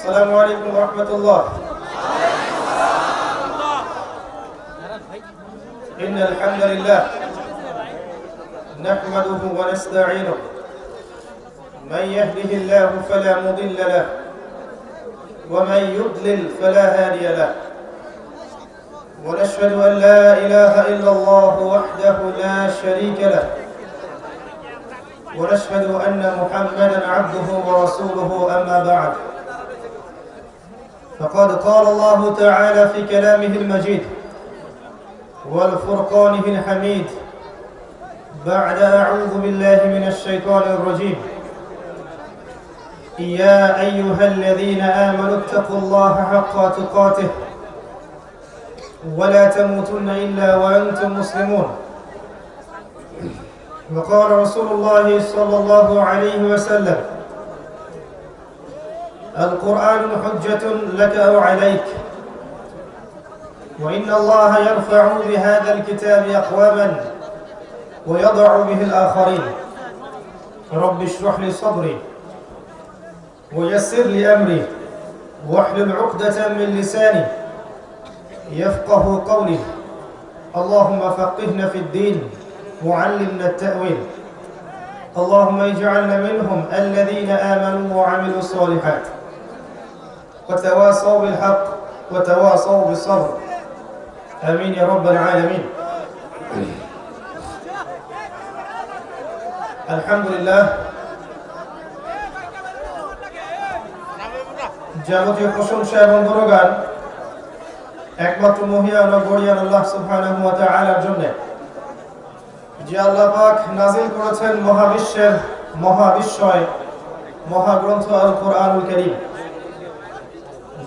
السلام عليكم ورحمة الله. إن الحمد لله نحمده ونستعينه، من يهده الله فلا مضل له ومن يضلل فلا هادي له، ونشهد أن لا إله إلا الله وحده لا شريك له، ونشهد أن محمدا عبده ورسوله. أما بعد، فقد قال الله تعالى في كلامه المجيد والفرقانه الحميد بعد أعوذ بالله من الشيطان الرجيم: يا أيها الذين آمنوا اتقوا الله حق تقاته ولا تموتن إلا وأنتم مسلمون. وقال رسول الله صلى الله عليه وسلم: القرآن حجة لك أو عليك، وإن الله يرفع بهذا الكتاب أقواما ويضع به الآخرين. رب اشرح لي صدري ويسر لي أمري واحلل عقدة من لساني يفقه قولي. اللهم فقهنا في الدين وعلمنا التأويل. اللهم اجعلنا منهم الذين آمنوا وعملوا الصالحات وتواصوا بالحق وتواصوا بالصبر. آمين يا رب العالمين. আলহামদুলিল্লাহ, যাবতীয় প্রশংসা এবং গুণগান একমাত্র মহিয়ান ও গরিয়ান আল্লাহ সুবহানাহু ওয়া তাআলার জন্য, যে আল্লাহ পাক নাযিল করেছেন মহাবিশ্বের মহাবিশ্বয় মহাগ্রন্থ আল কোরআনুল কারীম,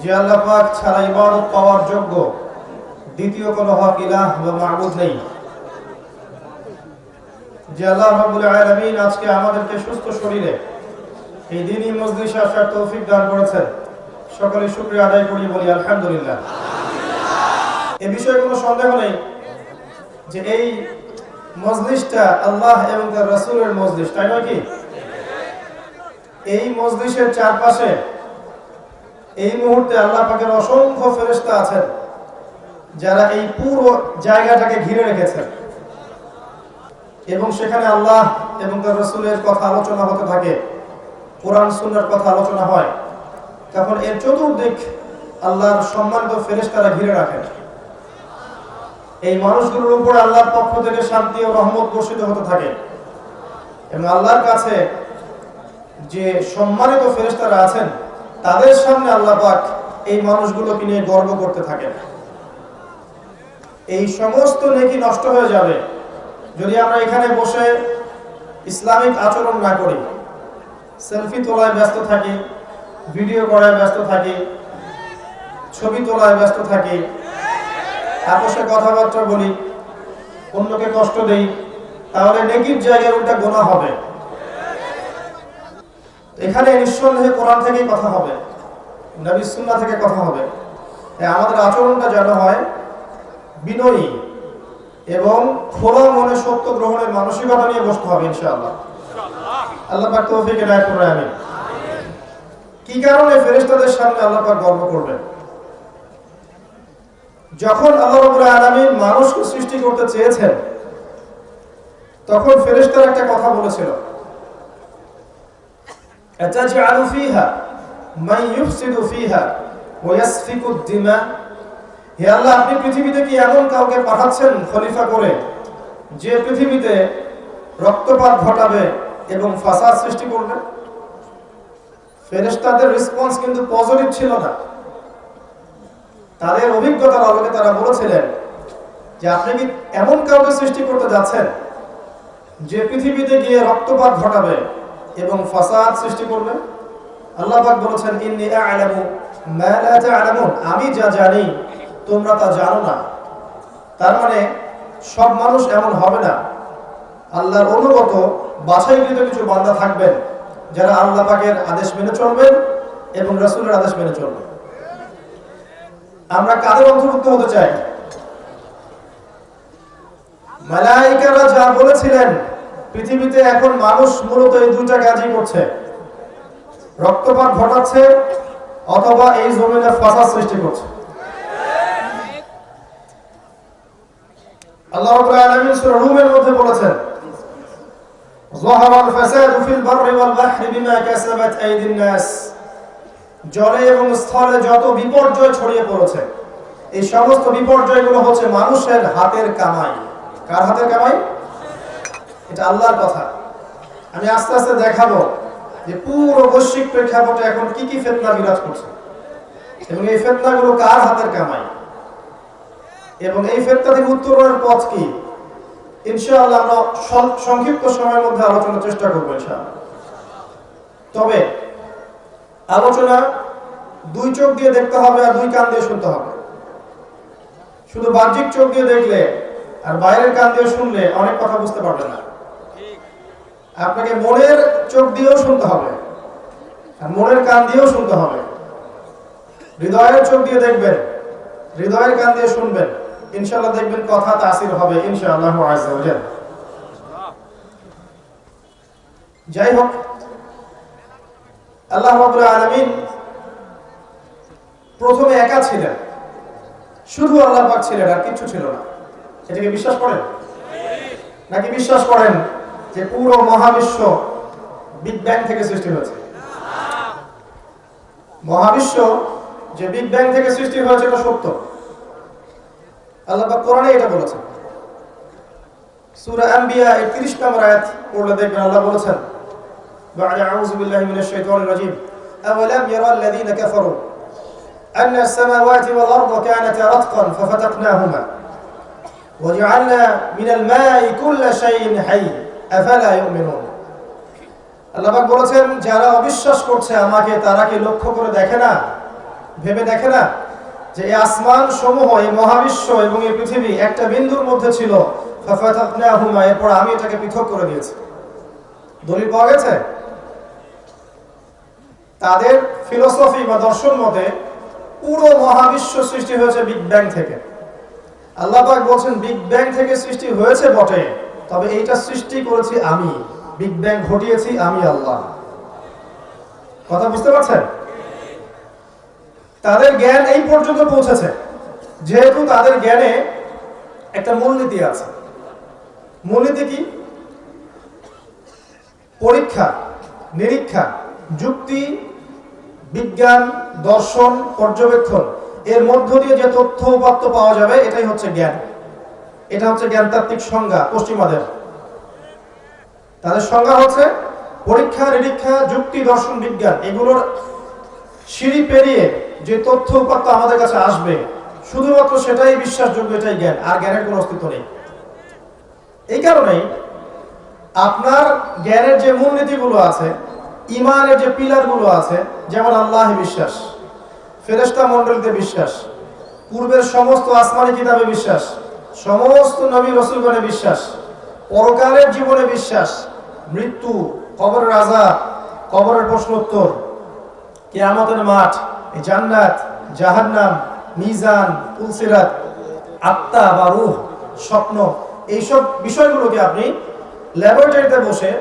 যে আল্লাহ পাক ছাড়া ইবাদত পাওয়ার যোগ্য দ্বিতীয় কোনো হক ইলাহ বা মাবুদ নেই, যে আল্লাহ রাব্বুল আলামিন আজকে আমাদেরকে সুস্থ শরীরে এই দ্বীনি মজলিসে আসার তৌফিক দান করেছেন। সকলে শুকরিয়া আদায় করি, বলি আলহামদুলিল্লাহ। এই বিষয়ে কোনো সন্দেহ নেই যে এই মজলিসটা আল্লাহ এবং তার রাসূলের মজলিস, তাই নয় কি? এই মজলিসের চারপাশে এই মুহূর্তে আল্লাহ পাকের অসংখ্য ফেরেশতা আছেন যারা এই পুরো জায়গাটাকে ঘিরে রেখেছেন, এবং সেখানে আল্লাহ এবং তার রাসূলের কথা আলোচনা হতে থাকে, কোরআন সুন্নাহর কথা আলোচনা হয়। তখন এর চতুর্দিক আল্লাহর সম্মানিত ফেরেশতারা ঘিরে রাখেন। এই মানুষগুলোর উপর আল্লাহর পক্ষ থেকে শান্তি ও রহমত বর্ষিত হতে থাকে, এবং আল্লাহর কাছে যে সম্মানিত ফেরেশতারা আছেন তাদের সামনে আল্লাহ পাক এই মানুষগুলোকে নিয়ে গর্ব করতে থাকেন। এই সমস্ত নেকি নষ্ট হয়ে যাবে যদি আমরা এখানে বসে ইসলামিক আচরণ না করি, সেলফি তোলায় ব্যস্ত থাকি, ভিডিও করায় ব্যস্ত থাকি, ছবি তোলায় ব্যস্ত থাকি, আপোষে কথাবার্তা বলি, অন্যকে কষ্ট দেই, তাহলে নেকির জায়গায় উল্টা গুনাহ হবে। এখানে নিঃসন্দেহে কোরআন থেকেই কথা হবে, নবী সুন্নাহ থেকে কথা হবে। আমাদের আচরণটা যেন হয় বিনয়ী এবং খোলা মনে সত্য গ্রহণের মানসিকতা নিয়ে বসতে হবে ইনশাআল্লাহ। আল্লাহ পাক তৌফিক এনায়েত করুন, আমিন। কি কারণে ফেরেশতাদের সামনে আল্লাহ পাক গর্ব করবেন? যখন আল্লাহ রাব্বুল আলামিন মানুষকে সৃষ্টি করতে চেয়েছেন তখন ফেরেশতারা একটা কথা বলেছিল, আতাজআলু ফিহা মান ইউফসিদু ফিহা ওয়া ইয়াসফিকু আদ-দিমা। হে আল্লাহ, আপনি পৃথিবীতে কি এমন কাউকে পাঠাচ্ছেন খলিফা করে যে পৃথিবীতে রক্তপাত ঘটাবে এবং ফাসাদ সৃষ্টি করবে? ফেরেশতাদের রেসপন্স কিন্তু পজিটিভ ছিল না। তাদের অভিজ্ঞতার আলোকে তারা বলেছিলেন যে আপনি কি এমন কাউকে সৃষ্টি করতে যাচ্ছেন যে পৃথিবীতে গিয়ে রক্তপাত ঘটাবে এবং ফাসাদ সৃষ্টি করবে? আল্লাহ পাক বলেছেন, ইন্নী আ'লামু মা লা তা'লামুন, আমি যা জানি তোমরা তা জানো না। তার মানে সব মানুষ এমন হবে না। আল্লাহর অনুগত বাছাইকৃত কিছু বান্দা থাকবেন যারা আল্লাহ পাকের আদেশ মেনে চলবেন এবং রাসূলের আদেশ মেনে চলবেন। আমরা কাদের অন্তর্ভুক্ত হতে চাই? মালায়েকারা যা বলেছিলেন পৃথিবীতে এখন মানুষ মূলত এই দুইটা কাজই করছে, রক্তপাত ঘটাচ্ছে অথবা এই জমিনে ফাসাদ সৃষ্টি করছে। আল্লাহ রাব্বুল আলামিন সূরা রুমের মধ্যে বলেছেন, যাহারাল ফাসাদু ফিল বাররি ওয়াল বাহরি বিমা কাসাবাত আইদিন নাস। জলে এবং স্থলে যত বিপর্যয় ছড়িয়ে পড়েছে, এই সমস্ত বিপর্যয়গুলো হচ্ছে মানুষের হাতের কামাই। কার হাতের কামাই? এটা আল্লাহর কথা। আমি আস্তে আস্তে দেখাবো যে পুরো বৈশ্বিক প্রেক্ষাপটে এখন কি কি ফিতনা বিরাজ করছে এবং এই ফিতনাগুলো কার হাতের কামাই এবং এই ফিতনা থেকে উত্তরণের পথ কি। ইনশাআল্লাহ আমরা সংক্ষিপ্ত সময়ের মধ্যে আলোচনার চেষ্টা করবো ইনশাআল্লাহ। তবে আলোচনা দুই চোখ দিয়ে দেখতে হবে আর দুই কান দিয়ে শুনতে হবে। শুধু বাহ্যিক চোখ দিয়ে দেখলে আর বাইরের কান দিয়ে শুনলে অনেক কথা বুঝতে পারবে না। আপনাকে মনের চোখ দিয়েও শুনতে হবে আর মনের কান দিয়েও শুনতে হবে। হৃদয়ের চোখ দিয়ে দেখবেন, হৃদয়ের কান দিয়ে শুনবেন, ইনশাআল্লাহ দেখবেন কথা তাসির হবে ইনশাআল্লাহ আযজা ওয়া জাল। যাই হোক, আল্লাহ রাব্বুল আলামিন প্রথমে একা ছিলেন, শুধু আল্লাহ পাক ছিলেন আর কিছু ছিল না। এটাকে বিশ্বাস করেন নাকি বিশ্বাস করেন যে পুরো মহাবিশ্ব বিগ ব্যাং থেকে সৃষ্টি হয়েছে? মহাবিশ্ব যে বিগ ব্যাং থেকে সৃষ্টি হয়েছে এটা সত্য। আল্লাহ পাক কোরআনে এটা বলেছেন। সূরা আম্বিয়া 31 নম্বর আয়াত পড়লে দেখবেন আল্লাহ বলেছেন, বা'দা আউযু বিল্লাহি মিনাশ শাইতানির রাজীম, আওয়ালাম ইয়ারাল্লাযীনা কাফারু আন্না আস-সামাওয়াতি ওয়াল আরদা কানাতা রাতকান ফাফাতাকনাহুমা ওয়াজআলনা মিনাল মা'i কুল্লা শাইইন হাই আফালা ইউমিনুন। আল্লাহ পাক বলেছেন, যারা অবিশ্বাস করছে আমাকে তারা কি লক্ষ্য করে দেখে না, ভেবে দেখে না যে এই আসমান সমূহ, এই মহাবিশ্ব এবং এই পৃথিবী একটা বিন্দুর মধ্যে ছিল, ফাফাতাকনাহুমা, এরপর আমি এটাকে পৃথক করে দিয়েছি। দলিল পাওয়া গেছে? তাদের ফিলোসফি বা দর্শন মতে পুরো মহাবিশ্ব সৃষ্টি হয়েছে বিগ ব্যাং থেকে। আল্লাহ পাক বলছেন বিগ ব্যাং থেকে সৃষ্টি হয়েছে বটে, তবে এইটা সৃষ্টি করেছি আমি, বিগ ব্যাং ঘটিয়েছি আমি আল্লাহ। কথা বুঝতে পারছেন? তাদের জ্ঞান এই পর্যন্ত পৌঁছেছে যেহেতু তাদের জ্ঞানে একটা মূলনীতি আছে। মূলনীতি কি? পরীক্ষা নিরীক্ষা, যুক্তি, বিজ্ঞান, দর্শন, পর্যবেক্ষণ, এর মধ্য দিয়ে যে তথ্য উপাত্ত পাওয়া যাবে এটাই হচ্ছে জ্ঞান। এটা হচ্ছে জ্ঞানতাত্ত্বিক সংজ্ঞা পশ্চিমাদের। তাদের সংজ্ঞা হচ্ছে পরীক্ষা নিরীক্ষা, যুক্তি, দর্শন, বিজ্ঞান, এগুলোর সিঁড়ি পেরিয়ে যে তথ্য উপাত্ত আমাদের কাছে আসবে শুধুমাত্র সেটাই বিশ্বাসযোগ্য, এটাই জ্ঞান, আর জ্ঞানের কোনো অস্তিত্ব নেই। এই কারণেই আপনার জ্ঞানের যে মূলনীতিগুলো আছে, ইমানের যে পিলারগুলো আছে, যেমন আল্লাহ বিশ্বাস, ফেরেশতা মণ্ডলীতে বিশ্বাস, পূর্বের সমস্ত আসমানি কিতাবে বিশ্বাস, সমস্ত নবী রাসূলগণে বিশ্বাস, পরকালের জীবনে বিশ্বাস, মৃত্যু, কবরের আযাব, কবরের প্রশ্নোত্তর, কিয়ামতের মাঠ, জান্নাত, জাহান্নাম, মিজান, পুলসিরাত, আত্মা বা রূহ, স্বপ্ন, এইসব বিষয়গুলোকে আপনি ল্যাবরেটরিতে বসে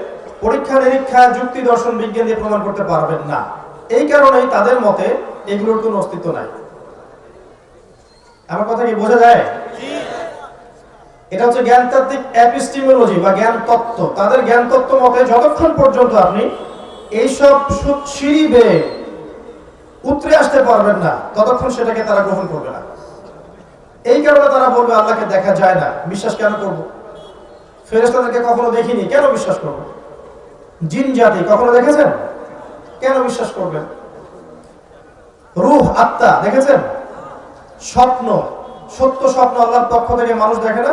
পরীক্ষা নিরীক্ষা, যুক্তি, দর্শন, বিজ্ঞান দিয়ে প্রমাণ করতে পারবেন না। এই কারণেই তাদের মতে এগুলোর কোনো অস্তিত্ব নাই। আমার কথা কি বোঝা যায়? এটা হচ্ছে জ্ঞানতাত্ত্বিক এপিস্টিমোলজি বা জ্ঞান তত্ত্ব। তাদের জ্ঞান তত্ত্ব মতে যতক্ষণ পর্যন্ত আপনি এইসব সিঁড়ি বেয়ে উতরে আসতে পারবেন না ততক্ষণ সেটাকে তারা গ্রহণ করবে না। এই কারণে তারা বলবে আল্লাহকে দেখা যায় না, বিশ্বাস কেন করব? ফেরেশতাদেরকে কখনো দেখিনি, কেন বিশ্বাস করব? জিন জাতি কখনো দেখেছেন, কেন বিশ্বাস করবেন? রূহ, আত্মা দেখেছেন? স্বপ্ন, সত্য স্বপ্ন আল্লাহর পক্ষ থেকে মানুষ দেখে না,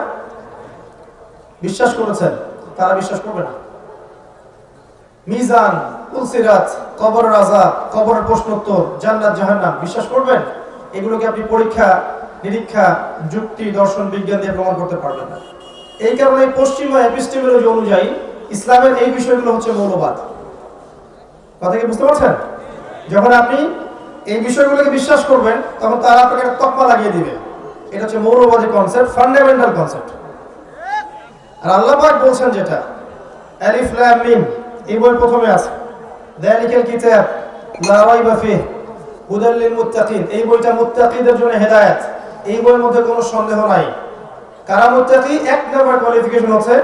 বিশ্বাস করেছেন, তারা বিশ্বাস করবে না। মিজান, পুলসিরাত, কবরের আযাব, কবরের প্রশ্নোত্তর, জান্নাত, জাহান্নাম বিশ্বাস করবেন? এগুলোকে আপনি পরীক্ষা নিরীক্ষা, যুক্তি, দর্শন, বিজ্ঞান দিয়ে প্রমাণ করতে পারবেন না। এই কারণে পশ্চিমা এপিস্টেমোলজি অনুযায়ী ইসলামের এই বিষয়গুলো হচ্ছে মৌলবাদ। কথা কি বুঝতে পারছেন? যখন আপনি এই বিষয়গুলোকে বিশ্বাস করবেন তখন তারা আপনাকে একটা তকমা লাগিয়ে দিবে, এটা হচ্ছে মৌলবাদী কনসেপ্ট, ফান্ডামেন্টাল কনসেপ্ট। আর আল্লাহ পাক বলছেন যেটা, আলিফ লাম মিম, এই বই প্রথমে আছে, যালিকাল কিতাব লা রাইবা ফিহি হুদাল লিল মুত্তাকিন, এই বইটা মুত্তাকিদের জন্য হেদায়েত, এই বইয়ের মধ্যে কোনো সন্দেহ নাই। কারা মুত্তাকি? এক নম্বর কোয়ালিফিকেশন হচ্ছে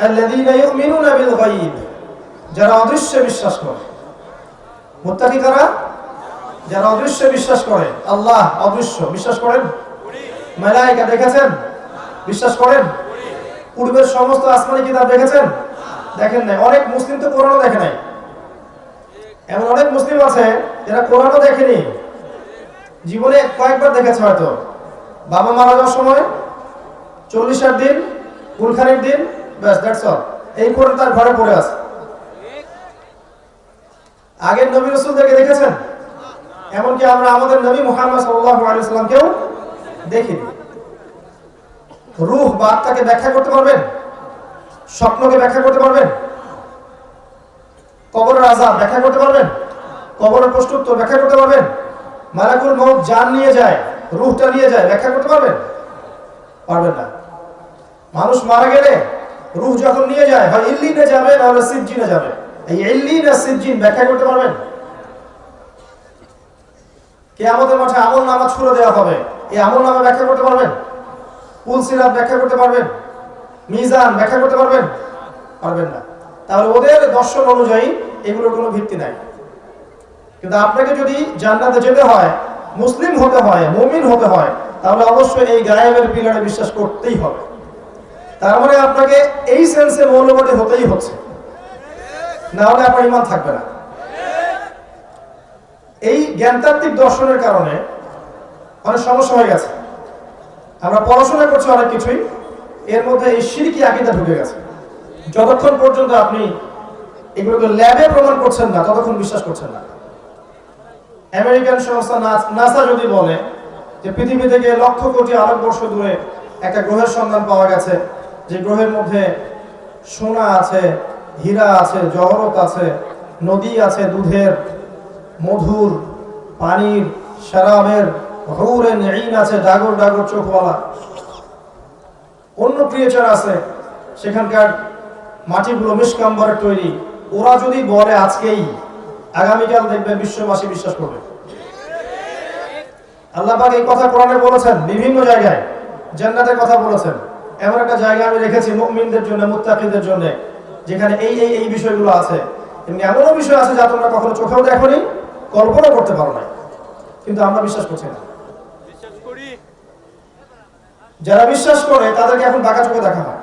আল্লাযীনা ইউমিনুনা বিল গায়ব, যারা অদৃশ্যে বিশ্বাস করে। মুত্তাকি কারা? যারা অদৃশ্যে বিশ্বাস করে। আল্লাহ অদৃশ্য বিশ্বাস করেন? মালায়েকা দেখেছেন? বিশ্বাস করেন? পূর্বের সমস্ত আসমানি কিতাব দেখেছেন? দেখেন নাই। অনেক মুসলিম তো কোরআনও দেখে নাই। এমন অনেক মুসলিম আছে যারা কোরআনও দেখেনি, জীবনে কয়েকবার দেখেছে হয়তো। বাবা মারা যাওয়ার সময় 40 দিন, কুলখানির দিন, ব্যাস, দ্যাটস অল। এই কোরআন তার ঘরে পড়ে আছে। আগের নবী রাসূলদেরকে দেখেছেন? এমনকি আমরা আমাদের নবী মুহাম্মদ সাল্লাল্লাহু আলাইহি ওয়াসাল্লামকেও দেখিনি। রূহ বা আত্মাকে ব্যাখ্যা করতে পারবেন? স্বপ্নকে ব্যাখ্যা করতে পারবেন? কবরের আযাব ব্যাখ্যা করতে পারবেন? কবরের প্রশ্নোত্তর ব্যাখ্যা করতে পারবেন? মালাকুল মউত জান নিয়ে যায়, রূহটা নিয়ে যায়, ব্যাখ্যা করতে পারবেন? পারবেন না। মানুষ মারা গেলে রূহ যখন নিয়ে যায়, হয় ইল্লিনে যাবে না হলে সিজ্জিনে যাবে। এই ইল্লিন আর সিজ্জিন ব্যাখ্যা করতে পারবেন? কিয়ামতের মাঠে আমলনামা ছুড়ে দেওয়া হবে, এই আমলনামা ব্যাখ্যা করতে পারবেন? পুলসিরাত ব্যাখ্যা করতে পারবেন? মিজান ব্যাখ্যা করতে পারবেন? পারবেন না। তাহলে ওদের দর্শন অনুযায়ী এগুলোর কোনো ভিত্তি নাই। কিন্তু আপনাকে যদি জান্নাতে যেতে হয়, মুসলিম হতে হয়, মুমিন হতে হয়, তাহলে অবশ্যই এই গায়েবের পিলারে বিশ্বাস করতেই হবে। তার মানে আপনাকে এই সেন্সে মৌলবাদী হতেই হচ্ছে, না হলে আপনার ঈমান থাকবে না। এই জ্ঞানতাত্ত্বিক দর্শনের কারণে অনেক সমস্যা হয়ে গেছে। আমরা পড়াশোনা করছি অনেক কিছুই, এর মধ্যে এই শিরকি আকীদা ঢুকে গেছে। যতক্ষণ পর্যন্ত আপনি এগুলোকে ল্যাবে প্রমাণ করছেন না, ততক্ষণ বিশ্বাস করছেন না। আমেরিকান সংস্থা নাসা যদি বলে যে পৃথিবী থেকে লক্ষ কোটি আলোকবর্ষ দূরে একটা গ্রহের সন্ধান পাওয়া গেছে, যে গ্রহের মধ্যে সোনা আছে, হীরা আছে, জহরত আছে, নদী আছে, দুধের, মধুর, পানির, শরাবের, হুরুন ঈন আছে, ডাগর ডাগর চোখওয়ালা, অন্য ক্রিয়েচার আছে, সেখানকার মাটিগুলো মিশকাম্বরের তৈরি। ওরা যদি বলে আজকেই, আগামীকাল দেখবেন বিশ্ববাসী বিশ্বাস করবে। আল্লাহ পাক এই কথা কোরআনে বলেছেন, বিভিন্ন জায়গায় জান্নাতের কথা বলেছেন। এমন একটা জায়গা আমি রেখেছি মুমিনদের জন্য, মুত্তাকিদের জন্য, যেখানে এই এই এই বিষয়গুলো আছে। এমনি এমনও বিষয় আছে যা তোমরা কখনো চোখেও দেখোনি, কল্পনা করতে পারো না, কিন্তু আমরা বিশ্বাস করছি না। যারা বিশ্বাস করে তাদেরকে এখন বাঁকা চোখে দেখা হয়।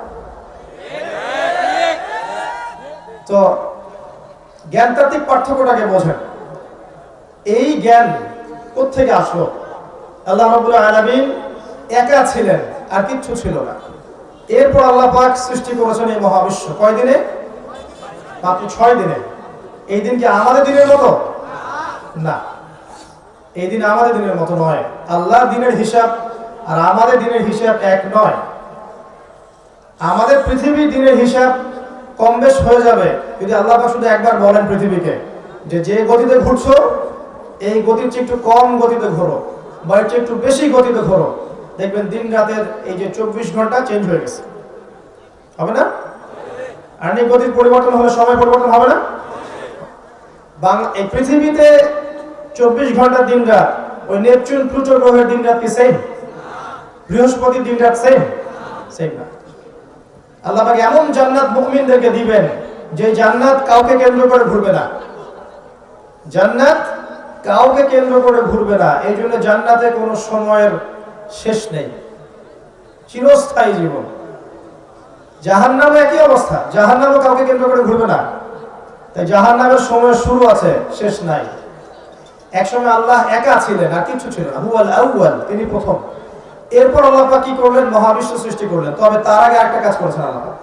তো জ্ঞানতাত্ত্বিক পার্থক্যটাকে বোঝেন। এই জ্ঞান কোত্থেকে আসলো? আল্লাহ রাব্বুল আলামিন একা ছিলেন, আর কিচ্ছু ছিল না। এরপর আল্লাহ পাক সৃষ্টি করেছেন এই মহাবিশ্ব। কয় দিনে? মাত্র 6 দিনে। এই দিন কি আমাদের দিনের মতো? না, এই দিন আমাদের দিনের মতো নয়। আল্লাহর দিনের হিসাব আর আমাদের দিনের হিসাব এক নয়। আমাদের পৃথিবীর দিনের হিসাব কম বেশ হয়ে যাবে যদি আল্লাহ পাক শুধু একবার বলেন পৃথিবীকে যে যে গতিতে ঘুরছো, এই গতির চেয়ে একটু কম গতিতে ঘোরো, বা এর চেয়ে একটু বেশি গতিতে ঘোরো। দেখবেন দিন রাতের এই যে 24 ঘন্টা চেঞ্জ হয়ে গেছে। হবে না? আর্নিক গতির পরিবর্তন হলে সময় পরিবর্তন হবে না? এই পৃথিবীতে 24 ঘন্টার দিন রাত, ওই নেপচুন প্লুটো গ্রহের দিন রাত কি সেম? বৃহস্পতির দিন রাত সেম? সেম না। আল্লাহ পাক এমন জান্নাত মুমিনদেরকে দিবেন যে জান্নাত কাউকে কেন্দ্র করে ঘুরবে না। জান্নাত কাউকে কেন্দ্র করে ঘুরবে না। এই জন্য জান্নাতে কোনো সময়ের শেষ নেই, চিরস্থায়ী জীবন। জাহান্নামে একই অবস্থা, জাহান্নামও কাউকে কেন্দ্র করে ঘুরবে না। তাই জাহান্নামের সময়ের শুরু আছে, শেষ নাই। একসময় আল্লাহ একা ছিলেন, আর কিছু ছিল না। হুয়াল আউয়াল, তিনি প্রথম। এরপর আল্লাহ পাক কি করলেন? মহাবিশ্ব সৃষ্টি করলেন। তবে তার আগে একটা কাজ করেছেন আল্লাহ পাক।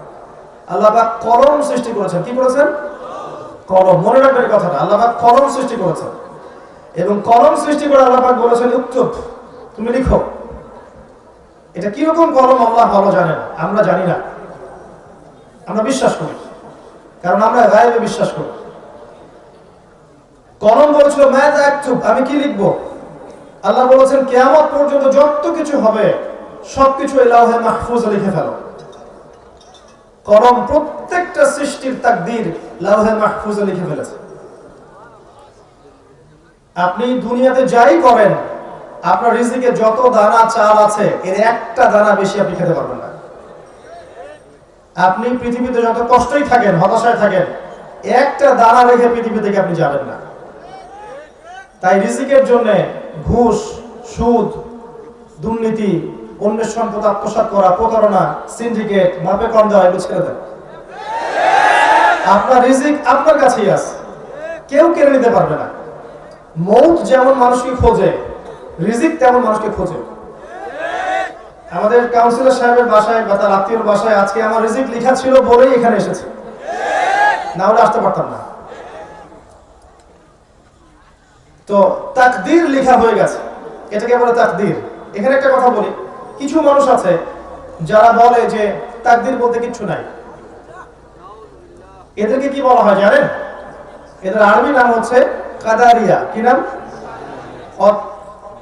আল্লাহ পাক কলম সৃষ্টি করেছেন। কি করেছেন? কলম। মনে রাখবেন কথাটা, আল্লাহ পাক কলম সৃষ্টি করেছেন। এবং কলম সৃষ্টি করে আল্লাহ পাক বলেছেন, উক্তুব, তুমি লিখো। এটা কি রকম কলম আল্লাহ ভালো জানেন, আমরা জানি না। আমরা বিশ্বাস করি, কারণ আমরা গায়েবে বিশ্বাস করি। কলম বলেছিল মাযা আকতুব, আমি কি লিখবো? আল্লাহ বলেছেন কিয়ামত পর্যন্ত যত কিছু হবে সবকিছু এই লাওহে মাহফুজে লিখে ফেলো। কলম প্রত্যেকটা সৃষ্টির তাকদীর লাওহে মাহফুজে লিখে ফেলেছে। আপনি দুনিয়াতে যাই করেন, আপনার রিজিকে যত দানা চাল আছে এর একটা দানা বেশি আপনি খেতে পারবেন না। আপনি পৃথিবীতে যত কষ্টই থাকেন, হতাশায় থাকেন, একটা দানা রেখে পৃথিবী থেকে আপনি যাবেন না। তাই রিজিকের জন্য ঘুষ, সুদ, দুর্নীতি, অন্যের সম্পদ আত্মসাৎ করা, প্রতারণা, সিন্ডিকেট, মাপে কম দেওয়া এগুলো ছেড়ে দেন। আপনার রিজিক আপনার কাছেই আছে, কেউ কেড়ে নিতে পারবে না। মৌত যেমন মানুষকে খোঁজে, রিজিক তেমন মানুষকে খোঁজে। আমাদের কাউন্সিলর সাহেবের বাসায় বা তার আত্মীয়র বাসায় আজকে আমার রিজিক লেখা ছিল বলেই এখানে এসেছি, না হলে আসতে পারতাম না। তো তাকদীর লেখা হয়ে গেছে, এটাকে বলে তাকদীর। এখানে একটা কথা বলি, কিছু মানুষ আছে যারা বলে যে তাকদীর বলতে কিচ্ছু নাই। এদেরকে কি বলা হয় জানেন? এদের আরবি নাম হচ্ছে কাদারিয়া। কি নাম?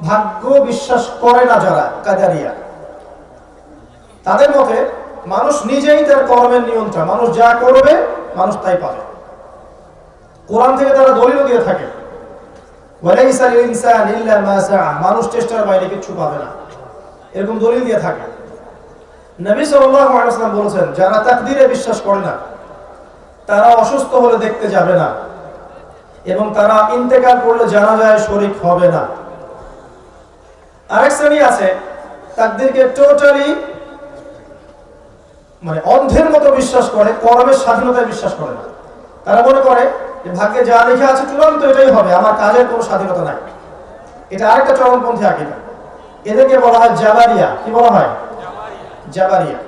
ভাগ্য বিশ্বাস করে না যারা, কাদারিয়া। তাদের মতে মানুষ নিজেই তার কর্মের নিয়ন্ত্রণ, মানুষ যা করবে মানুষ তাই পাবে। কোরআন থেকে তারা দলিল দিয়ে থাকে, ওয়ালাইসা লিল ইনসানি ইল্লা মা সাআ, মানুষ চেষ্টার বাইরে কিছু পাবে না, এরকম দলিল দিয়ে থাকে। নবী সাল্লাল্লাহু আলাইহি ওয়াসাল্লাম বলেছেন, যারা তাকদীরে বিশ্বাস করে না তারা অসুস্থ হলে দেখতে যাবে না, এবং তারা ইন্তেকাল করলে জানাজায় শরীক হবে না। আরেক শ্রেণী আছে তাকদীরকে টোটালি মানে অন্ধের মতো বিশ্বাস করে, কর্মের স্বাধীনতায় বিশ্বাস করে না। তারা মনে করে যে ভাগ্যে যা লেখা আছে চূড়ান্ত এটাই হবে, আমার কাজের কোনো স্বাধীনতা নাই। এটা আরেকটা চরমপন্থী আকীদা। এদেরকে বলা হয় জাবারিয়া। কি বলা হয়? জাবারিয়া।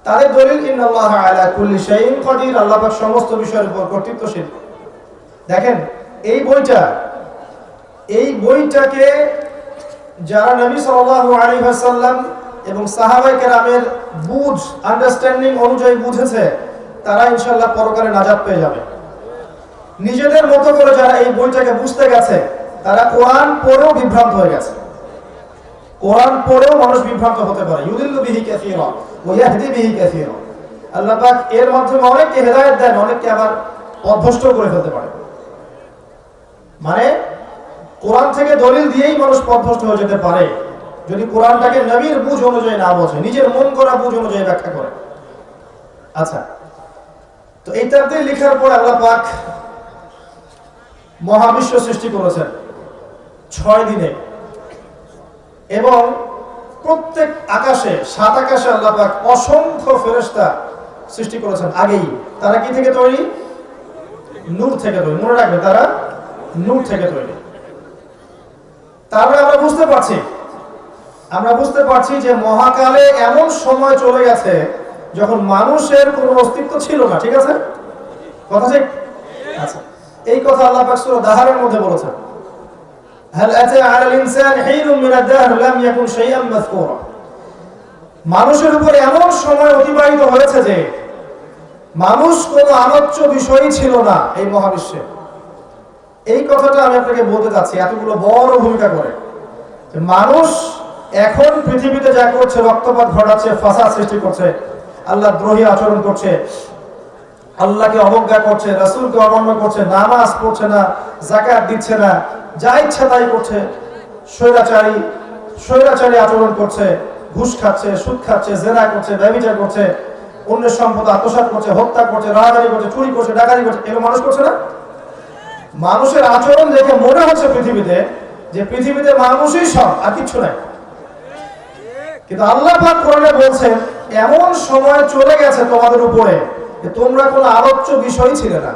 তাদের দলিল ইন্নাল্লাহা আলা কুল্লি শাইইন কাদির, আল্লাহ পাক সমস্ত বিষয়ের উপর কর্তৃত্বশীল। দেখেন এই বইটাকে যারা নবী সাল্লাল্লাহু আলাইহি ওয়াসাল্লাম এবং সাহাবায়ে কেরামের বুঝ, আন্ডারস্ট্যান্ডিং অনুযায়ী বুঝেছে, তারা ইনশাআল্লাহ পরকালে নাজাত পেয়ে যাবে। নিজেদের মতো করে যারা এই বইটাকে বুঝতে গেছে, তারা কোরআন পড়েও বিভ্রান্ত হয়ে গেছে। কোরআন পড়েও মানুষ বিভ্রান্ত হতে পারে। ইউদিল্লু বিহি কাসীরা ওয়া ইয়াহদি বিহি কাসীরা। আল্লাহ পাক এর মাধ্যমে অনেককে হেদায়েত দেন, অনেককে আবার পথভ্রষ্ট করে ফেলতে পারে। মানে কোরআন থেকে দলিল দিয়েই মানুষ পথভ্রষ্ট হয়ে যেতে পারে যদি কোরআনটাকে নবীর বুঝ অনুযায়ী না বোঝে, নিজের মন করা বুঝ অনুযায়ী ব্যাখ্যা করে। আচ্ছা, তো এই তাকদীর লেখার পর আল্লাহ পাক মহাবিশ্ব সৃষ্টি করেছেন 6 দিনে, এবং প্রত্যেক আকাশে, 7 আকাশে আল্লাহ পাক অসংখ্য ফেরেশতা সৃষ্টি করেছেন আগেই। তারা কি থেকে তৈরি? নূর থেকে তৈরি। মনে রাখবে, তারা নূর থেকে তৈরি। তারপরে আমরা বুঝতে পারছি যে মহাকালে এমন সময় চলে গেছে যখন মানুষের কোনো অস্তিত্ব ছিল না। ঠিক আছে? কথা ঠিক? আচ্ছা, এই কথা আল্লাহ পাক সূরা দাহরের মধ্যে বলেছেন, হাল আতা আলাল ইনসানি হিনুম মিনাদ দাহর লাম ইয়াকুন শাইআন মাযকুরা। মানুষের উপর এমন সময় অতিবাহিত হয়েছে যে মানুষ কোনো আলোচ্য বিষয়ই ছিল না এই মহাবিশ্বে। এই কথাটা আমি আপনাকে বলতে চাচ্ছি, এতগুলো বড় ভূমিকা করে। মানুষ এখন পৃথিবীতে যা করছে, রক্তপাত ঘটাচ্ছে, ফাসাদ সৃষ্টি করছে, আল্লাহ দ্রোহী আচরণ করছে, আল্লাহকে অবজ্ঞা করছে, রাসূলকে অমান্য করছে, নামাজ পড়ছে না, যাকাত দিচ্ছে না, যা ইচ্ছা তাই করছে, স্বৈরাচারী আচরণ করছে, ঘুষ খাচ্ছে, সুদ খাচ্ছে, জেনা করছে, ব্যভিচার করছে, অন্যের সম্পদ আত্মসাৎ করছে, হত্যা করছে, রাহাজানি করছে, চুরি করছে, ডাকাতি করছে। এগুলো মানুষ করছে না? মানুষের আচরণ দেখে মনে হচ্ছে পৃথিবীতে মানুষই সব, আর কিচ্ছু নাই। কিন্তু আল্লাহ পাক কোরআনে বলছেন, এমন সময় চলে গেছে তোমাদের উপরে যে তোমরা কোনো আলোচ্য বিষয় ছিলে না।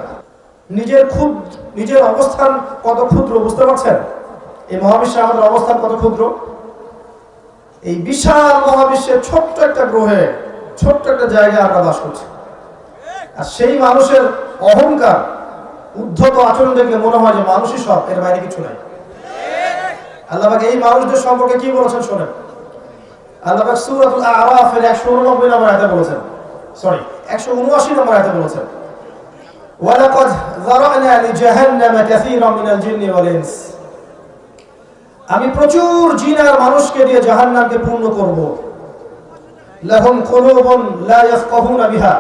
নিজের অবস্থান কত ক্ষুদ্র বুঝতে পারছেন? এই মহাবিশ্বে আমাদের অবস্থান কত ক্ষুদ্র। এই বিশাল মহাবিশ্বের ছোট্ট একটা গ্রহে, ছোট্ট একটা জায়গায় আমরা বাস করছি। আর সেই মানুষের অহংকার, উদ্ধত আচরণ দেখলে মনে হয় যে মানুষই সব, এর বাইরে কিছু নাই। আল্লাহ পাক এই মানুষদের সম্পর্কে কি বলেছেন শোনেন। আল্লাহ পাক সূরাতুল আরাফের 189 নম্বর আয়াতে বলেছেন, 179 নম্বর আয়াতে বলেছেন, ওয়ালাকাদ যারানা লিজাহান্নামা কাসীরাম মিনাল জিন্নি ওয়াল ইনস। আমি প্রচুর জিন আর মানুষকে দিয়ে জাহান্নামকে পূর্ণ করব। লাহুম কুলুবুন লা ইয়াফকাহুনা বিহা,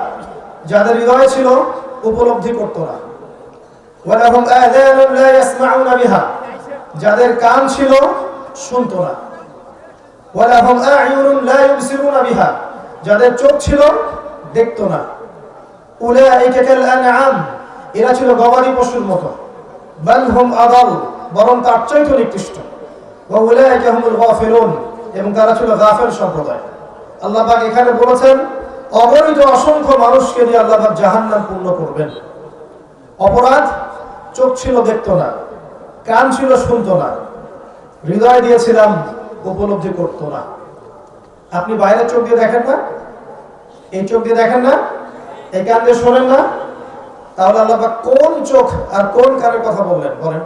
যাদের হৃদয় ছিল উপলব্ধি করত না। ওয়ালাহুম আযানুন লা ইয়াসমাউনা বিহা, যাদের কান ছিল শুনতো না। ওয়ালাহুম আ'য়ুনুন লা ইউবসিরুনা বিহা, যাদের চোখ ছিল দেখতো না। উলাইকা কাল আনআম, এরা ছিল গবাদি পশুর মতো। বাল হুম আদাল, বরং তার চাইতে নিকৃষ্ট। ওয়া উলাইকা হুমুল গাফিলুন, এবং তারা ছিল গাফিল সম্প্রদায়। আল্লাহ পাক এখানে বলেছেন অগণিত অসংখ্য মানুষকে দিয়ে আল্লাহ পাক জাহান্নাম পূর্ণ করবেন। অপরাধ, চোখ ছিল দেখতো না, কান ছিল শুনতো না, হৃদয় দিয়েছিলাম উপলব্ধি করতো না। আপনি বাইরের চোখ দিয়ে দেখেন না, এই চোখ দিয়ে দেখেন না, এই কান দিয়ে শোনেন না, তাহলে আল্লাহ পাক কোন চোখ আর কোন কানের কথা বললেন বলেন?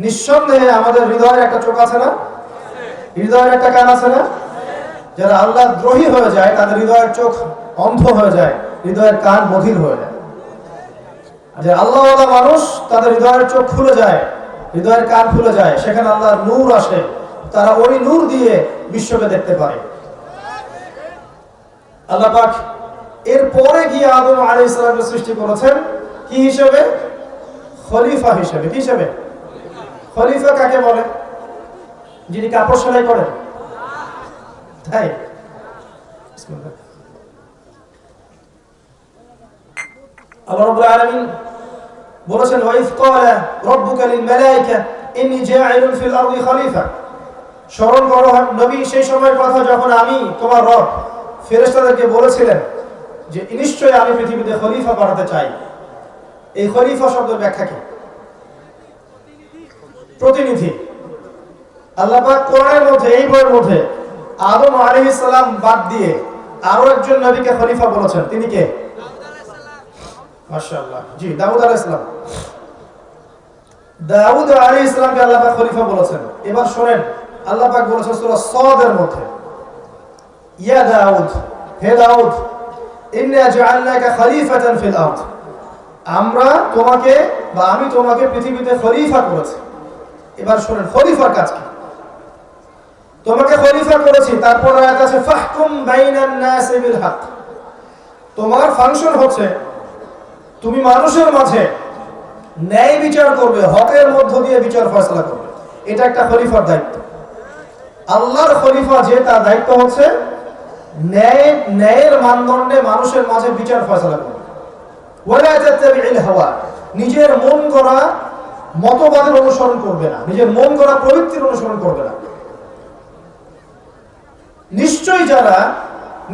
নিঃসন্দেহে আমাদের হৃদয়ের একটা চোখ আছে না, হৃদয়ের একটা কান আছে না? যারা আল্লাহ দ্রোহী হয়ে যায় তাদের হৃদয়ের চোখ অন্ধ হয়ে যায়, হৃদয়ের কান বধির হয়ে যায়। যে আল্লাহওয়ালা মানুষ, তাদের হৃদয়ের চোখ খুলে যায়, হৃদয়ের কান খুলে যায়, সেখানে আল্লাহর নূর আসে, তারা ওই নূর দিয়ে বিশ্বকে দেখতে পারে। আল্লাহ পাক এরপরে গিয়ে আদম আলাইহিস সালামের সৃষ্টি করেছেন কি হিসেবে? খলিফা হিসেবে। কি হিসেবে? খলিফা কাকে বলে? যিনি কাপড় সেলাই করেন, তাই? আল্লাহ রাব্বুল আলামিন বলেছেন ওয়াইজ ক্বালা রাব্বুকা লিল মালায়েকা ইন্নী জাa'ilun ফিল আরদি খলিফা। স্মরণ করো নবী সেই সময়ের কথা যখন আমি তোমার রব ফেরেশতাদেরকে বলেছিলেন যে নিশ্চয়ই আমি পৃথিবীতে খলিফা বানাতে চাই। এই খলিফা শব্দের ব্যাখ্যা কি? প্রতিনিধি। আল্লাহ পাক কোরআনের মধ্যে, এই বইয়ের মধ্যে আদম আলাইহিস সালাম বাদ দিয়ে আরো একজন নবীকে খলিফা বলেছেন। তিনি কে? মাশাআল্লাহ, জি, দাউদ আলাইহিস সালাম। দাউদ আলাইহিস সালামকে আল্লাহ পাক খলিফা বলেছেন। এবার শুনেন, আল্লাহ পাক বলেছেন সূরা সাদের মধ্যে, ইয়া দাউদ, হে দাউদ, ইন্না জাআলনাকা খলিফাতান ফিল আরদ, আমরা তোমাকে বা আমি তোমাকে পৃথিবীতে খলিফা করেছি। এবার শুনেন খলিফার কাজ কি? তোমাকে খলিফা করেছি, তারপর আয়াত আছে ফাহকুম বাইনান নাসি বিল হক, তোমার ফাংশন হচ্ছে তুমি মানুষের মাঝে ন্যায় বিচার করবে, হকের মধ্য দিয়ে বিচার ফয়সালা করবে। এটা একটা খলিফার দায়িত্ব। আল্লাহর খলিফা যে, তার দায়িত্ব হচ্ছে ন্যায়ের মানদণ্ডে মানুষের মাঝে বিচার ফয়সালা করবে। ওয়ালা তাত্তাবিউল হাওয়া, নিজের মন গড়া মতবাদের অনুসরণ করবে না, নিজের মন গড়া প্রবৃত্তির অনুসরণ করবে না। নিশ্চয়ই যারা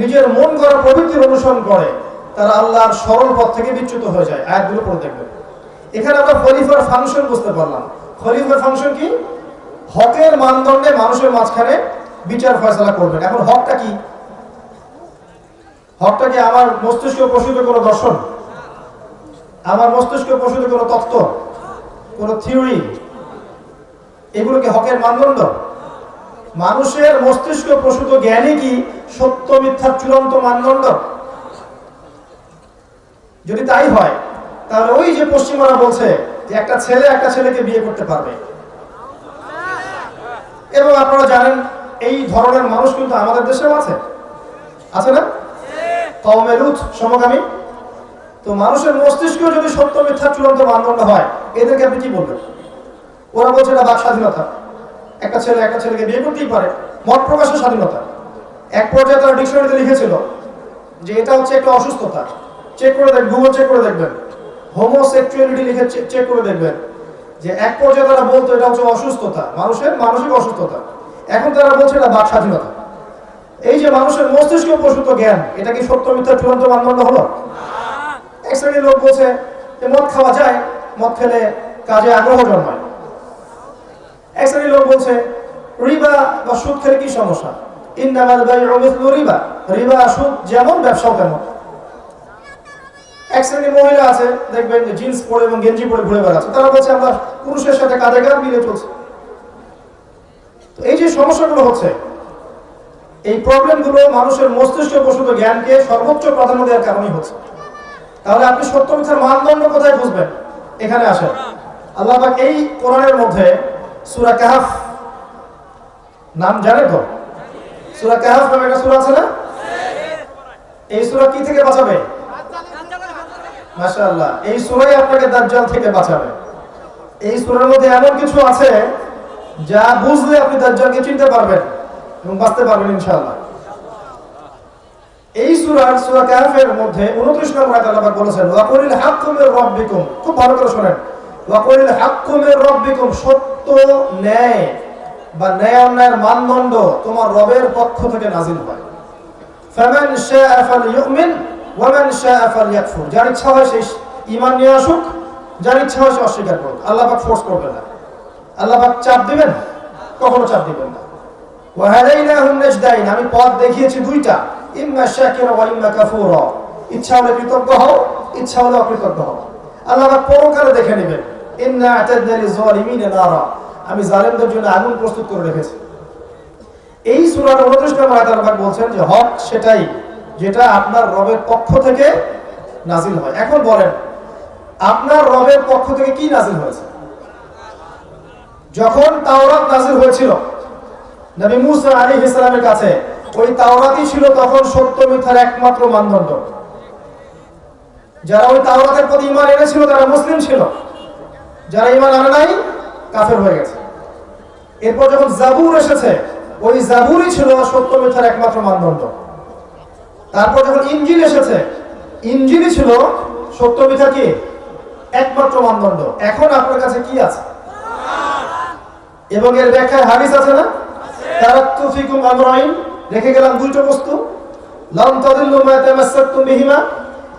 নিজের মন গড়া প্রবৃত্তির অনুসরণ করে তারা আল্লাহর সরল পথ থেকে বিচ্যুত হয়ে যায়। আয়াতগুলো পড়ে দেখবেন। এখানে আমরা খলিফার ফাংশন বুঝতে পারলাম। খলিফার ফাংশন কি? হকের মানদণ্ডে মানুষের মাঝখানে বিচার ফয়সালা করবেন। এখন হকটা কি? হকটা কি আমার মস্তিষ্ক প্রসূত কোনো দর্শন, আমার মস্তিষ্ক প্রসূত কোনো তত্ত্ব, কোনো থিওরি? এগুলো কি হকের মানদণ্ড? মানুষের মস্তিষ্ক প্রসূত জ্ঞানই কি সত্য মিথ্যার চূড়ান্ত মানদণ্ড? যদি তাই হয়, তাহলে ওই যে পশ্চিমারা বলছে যে একটা ছেলে একটা ছেলেকে বিয়ে করতে পারবে, এবং আপনারা জানেন এই ধরনের মানুষ কিন্তু আমাদের দেশেও আছে, আছে না? কওমে লূত সমকামী। তো মানুষের মস্তিষ্ক যদি সত্য মিথ্যার চূড়ান্ত মানদণ্ড হয়, এদেরকে আপনি কি বলবেন? ওরা বলছে এটা বাক স্বাধীনতা, একটা ছেলে একটা ছেলেকে বিয়ে করতেই পারে, মত প্রকাশের স্বাধীনতা। এক পর্যায়ে তারা ডিকশনারিতে লিখেছিল যে এটা হচ্ছে একটা অসুস্থতা। চেক করে দেখবেন, গুগল চেক করে দেখবেন, হোমোসেক্সুয়ালিটি লিখে চেক করে দেখবেন যে এক পর্যায়ে তারা বলতো এটা হচ্ছে অসুস্থতা, মানুষের মানসিক অসুস্থতা। এখন তারা বলছে এটা বাক স্বাধীনতা। এই যে মানুষের মস্তিষ্ক প্রসূত জ্ঞান, এটা কি সত্য মিথ্যার চূড়ান্ত মানদণ্ড হলো? এক শ্রেণীর লোক বলছে যে মদ খাওয়া যায়, মদ খেলে কাজে আগ্রহ জন্মায়। এক শ্রেণীর লোক বলছে রিবা বা সুদ খেলে কি সমস্যা? ইন্নামাল বাইউ মিসলু রিবা, রিবা সুদ যেমন ব্যবসাও তেমন। এক শ্রেণীর মহিলা আছে, দেখবেন জিন্স পরে এবং গেঞ্জি পরে ঘুরে বেড়াচ্ছে, তারা বলছে আমরা পুরুষের সাথে কাঁধে কাঁধ মিলে চলছে। তো এই যে সমস্যাগুলো হচ্ছে, এই প্রবলেমগুলো মানুষের মস্তিষ্ক প্রসূত জ্ঞানকে সর্বোচ্চ প্রাধান্য দেওয়ার কারণেই হচ্ছে। তাহলে আপনি সত্য মিথ্যার মানদণ্ড কোথায় বুঝবেন? এখানে আসেন। আল্লাহ পাক এই কোরআনের মধ্যে সূরা কাহফ নাম জানে তো? সূরা কাহফ নামে একটা সূরা আছে না? এই সূরা কি থেকে বাঁচাবে? মাশাআল্লাহ, এই সূরাই আপনাকে দাজ্জাল থেকে বাঁচাবে। এই সূরার মধ্যে এমন কিছু আছে যা বুঝলে আপনি দাজ্জালকে চিনতে পারবেন এবং বাঁচতে পারবেন ইনশাআল্লাহ। এই সূরা কাহফের মধ্যে 29 নম্বর আয়াতে আল্লাহ পাক বলেছেন, ওয়া কুলিল হাক্কু মির রাব্বিকুম। খুব ভালো করে শুনেন, ওয়া কুলিল হাক্কু মির রাব্বিকুম, সত্য ন্যায় বা ন্যায় অন্যায়ের মানদণ্ড তোমার রবের পক্ষ থেকে নাযিল হয়। ফামান শাআ ফালইউমিন ওয়া মান শাআ ফালইয়াকফুর, যার ইচ্ছা হয় সে ঈমান নিয়ে আসুক, যার ইচ্ছা হয় সে অস্বীকার করুক। আল্লাহ পাক ফোর্স করবে না, আল্লাহ পাক চাপ দিবেন, কখনো চাপ দিবেন না। ওয়া হাদাইনাহুম নাজদাইন, আমি পথ দেখিয়েছি দুইটা, ইম্মা শাকিরা ওয়া ইম্মা কাফুরা, ইচ্ছা হলে কৃতজ্ঞ হও, ইচ্ছা হলে অকৃতজ্ঞ হও। আল্লাহ পাক পরকালে দেখে নেবেন। ইন্না আ'তাদনা লিয-যালিমিনা নারা, আমি জালেমদের জন্য আগুন প্রস্তুত করে রেখেছি। এই সূরার 29 নম্বর আয়াতে আল্লাহ পাক বলছেন যে হক সেটাই যেটা আপনার রবের পক্ষ থেকে নাযিল হয়। এখন বলেন, আপনার রবের পক্ষ থেকে কি নাযিল হয়েছে? যখন তাওরাত নাযিল হয়েছিল নবী মুসা আলাইহিস সালামের কাছে, ওই তাওরাতই ছিল তখন সত্য মিথ্যার একমাত্র মানদণ্ড। যারা ওই তাওরাতের প্রতি ঈমান এনেছিল তারা মুসলিম ছিল, যারা ঈমান আনে নাই কাফের হয়ে গেছে। এরপর যখন জাবুর এসেছে, ওই জাবুরই ছিল সত্য মিথ্যার একমাত্র মানদণ্ড। তারপর যখন ইনজিল এসেছে, ইনজিলই ছিল সত্য মিথ্যা কি একমাত্র মানদণ্ড। এখন আপনার কাছে কি আছে? এবং এর ব্যাখ্যায় হাদিস আছে না, তারাক্তু ফিকুম আমরাইন, রেখে গেলাম দুইটা বস্তু, লাম তাদিল্লু মা তামাসসাকতুম বিহিমা,